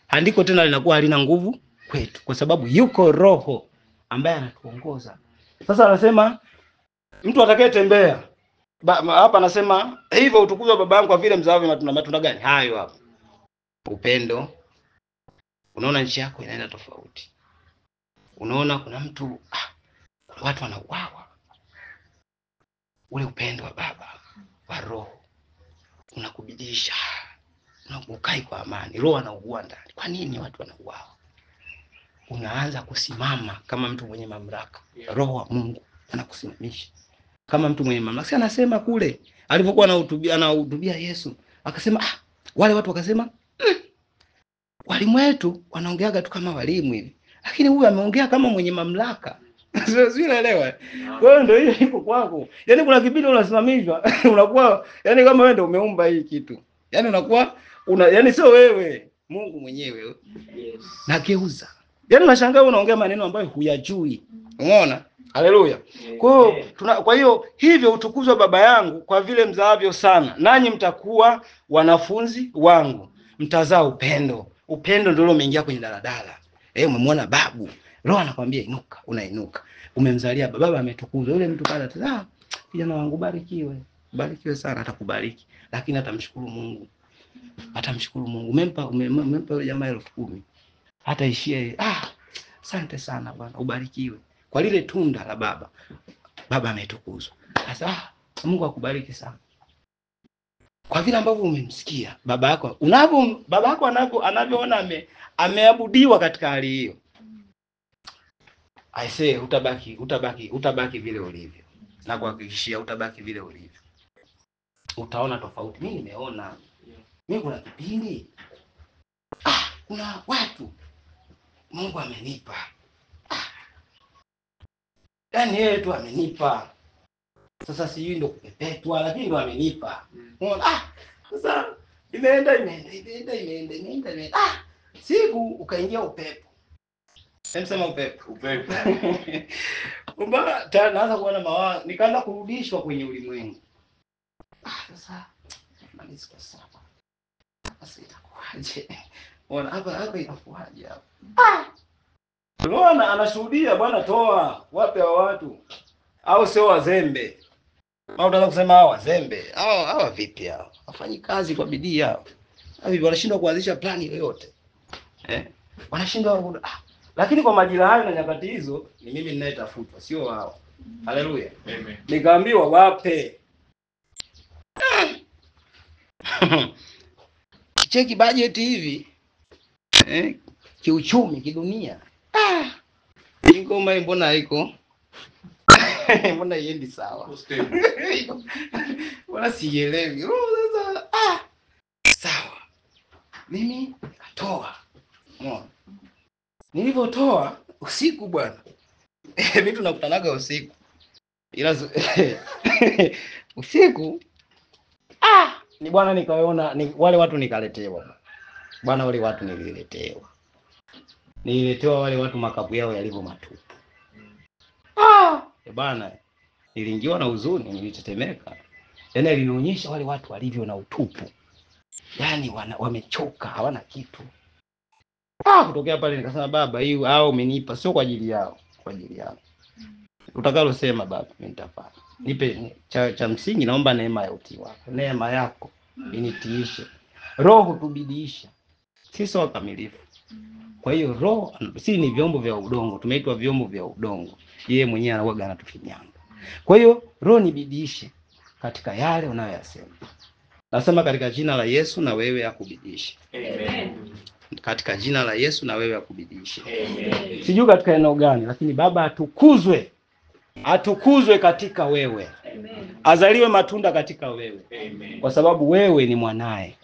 Andiko tena linakuwa halina nguvu kwetu kwa sababu yuko Roho ambaye anatuongoza. Sasa anasema mtu atakayetembea hapa anasema hivyo utukuzwe Baba yangu kwa vile mzaavyo matunda. Matunda gani? Hayo hapo. Upendo. Unaona nchi yako inaenda tofauti. Unaona kuna mtu watu wanauawa. Ule upendo wa Baba wa Roho unakubidisha. Unakukai kwa amani. Roho anaugua ndani. Kwa nini watu wanauawa? Unaanza kusimama kama mtu mwenye mamlaka. Roho wa Mungu anakusimamisha kama mtu mwenye mamlaka. Sasa anasema kule alipokuwa anahutubia Yesu, akasema wale watu wakasema walimu wetu wanaongeaga tu kama walimu hivi. Lakini huyu ameongea kama mwenye mamlaka. Sio unaelewa? Kwa hiyo ndio hiyo iko kwako. Yaani kuna kipindi unasimamishwa, unakuwa yani kama wewe ndio umeumba hii kitu. Yaani unakuwa yani sio wewe, Mungu mwenyewe. Yes. Na geuza. Yaani unashangaa unaongea maneno ambayo huyajui. Umeona? Haleluya. Kwa hiyo hivyo utukuzwe Baba yangu kwa vile mzaavyo sana. Nanyi mtakuwa wanafunzi wangu. Mtazaa upendo. Upendo ndio umeingia kwenye daladala. Umemwona babu. Roho anakuambia inuka, unainuka. Umemzalia baba ametukuzwa. Yule mtu pale kijana wangu barikiwe. Barikiwe sana, atakubariki. Lakini atamshukuru Mungu. Atamshukuru Mungu. Umempa yule jamaa 10,000. Hata ishie asante sana bwana, ubarikiwe. Kwa lile tunda la Baba. Baba ametukuzwa. Sasa Mungu akubariki sana. Kwa vile ambavyo umemsikia baba yako, baba yako anavyoona ameabudiwa katika hali hiyo. I say utabaki vile ulivyo. Na kuhakikishia utabaki vile ulivyo. Utaona tofauti. Mimi nimeona. Mimi kuna kipindi kuna watu Mungu amenipa. Yaani yeye tu amenipa. Sasa sijui ndo kupepetwa lakini ndo amenipa. Unaona? Sasa imeenda. Siku ukaingia upepo. Sema upepo. Kumba naanza kuona mawazo, nikaanza kurudishwa kwenye ulimwengu. Sasa maliza sawa. Sasa itakuwaje? Unaona hapa itakuwaje hapa? Unaona anashuhudia Bwana toa wape wa watu au sio wazembe. Au unataka kusema hao wazembe? Hawa vipi hao? Wafanyi kazi kwa bidii hao. Hivi wanashindwa kuanzisha plani yoyote. Wanashindwa lakini kwa majira hayo na nyakati hizo ni mimi ninayetafutwa, sio wao. Haleluya. Amen. Nikaambiwa wape. Cheki budget hivi. Kiuchumi, kidunia. Ngoma mbona haiko? Mbona iendi sawa? Mbona sielewi? Sasa sawa. Mimi nikatoa. Umeona? Nilipotoa usiku bwana. Vitu nakutanaga usiku. Ila usiku ni bwana nikaona wale watu nikaletewa. Bwana wale watu nililetewa. Nililetewa wale watu makapu yao yalivyo matupu. Bwana niliingiwa na huzuni, nilitetemeka. Yaani alinionyesha wale watu walivyo na utupu. Yaani wamechoka, hawana kitu. Kutokea pale nikasema Baba, hao umenipa sio kwa ajili yao, kwa ajili yao. Utakalosema Baba, mimi nitafanya. Nipe cha msingi, naomba neema ya utii wako. Neema yako initiishe. Roho hutubidiisha. Sisi wakamilifu. Kwa hiyo roho, si ni vyombo vya udongo, tumeitwa vyombo vya udongo. Yeye mwenyewe anakuwa anatufinyanga. Kwa hiyo roho nibidiishe katika yale unayoyasema. Nasema katika jina la Yesu na wewe akubidiishe. Amen. Katika jina la Yesu na wewe akubidiishe. Amen. Sijui katika eneo gani, lakini Baba atukuzwe. Atukuzwe katika wewe. Amen. Azaliwe matunda katika wewe. Amen. Kwa sababu wewe ni mwanae.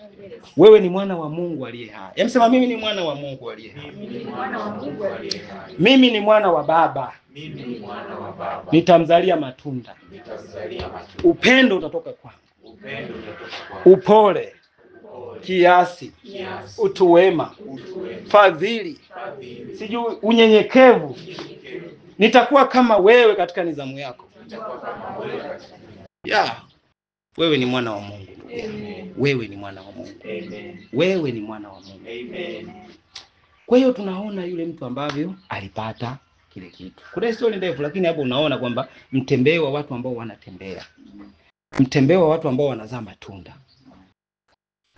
Wewe ni mwana wa Mungu aliye hai. Yamsema mimi ni mwana wa Mungu aliye hai. Mimi ni mwana wa Mungu aliye hai. Mimi ni mwana wa Baba. Mimi ni mwana wa Baba. Nitamzalia matunda. Nitazalia matunda. Upendo utatoka kwangu. Upendo utatoka kwangu. Upole, kiasi, Kiasi. utu wema, Utu wema. fadhili, Fadhili. sijui unyenyekevu. Unyenyekevu. Nitakuwa kama wewe katika nizamu yako. Nitakuwa kama wewe katika Ya. Wewe ni mwana wa Mungu. Amen. Wewe ni mwana wa Mungu. Amen. Wewe ni mwana wa Mungu. Amen. Kwa hiyo tunaona yule mtu ambavyo alipata kile kitu. Kuna historia ndefu, lakini hapo unaona kwamba mtembeo wa watu ambao wanatembea. Mtembeo wa watu ambao wanazaa matunda.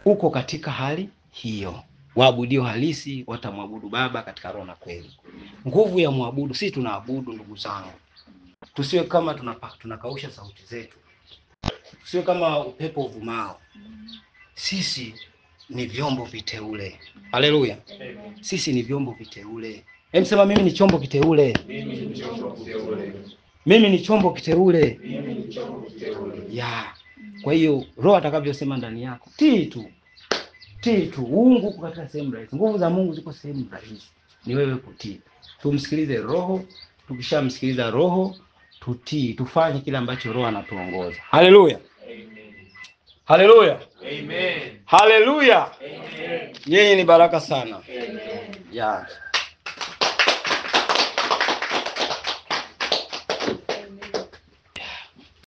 Uko katika hali hiyo. Waabudio halisi watamwabudu Baba katika roho na kweli. Nguvu ya muabudu, sisi tunaabudu ndugu zangu. Tusiwe kama tunakausha sauti zetu. Tusiwe kama upepo uvumao. Sisi ni vyombo viteule. Haleluya. Amen. Sisi ni vyombo viteule. Sema mimi ni chombo kiteule. Mimi ni chombo kiteule. Mimi ni chombo kiteule. Mimi ni chombo kiteule. Ya. Kwa hiyo roho atakavyosema ndani yako, tii tu. Tii tu. Uungu uko katika sehemu rahisi. Nguvu za Mungu ziko sehemu rahisi. Ni wewe kutii. Tumsikilize roho, tukishamsikiliza roho, tutii, tufanye kile ambacho roho anatuongoza. Haleluya. Amen. Haleluya. Amen. Haleluya. Amen. Yeye ni baraka sana. Amen. Ya.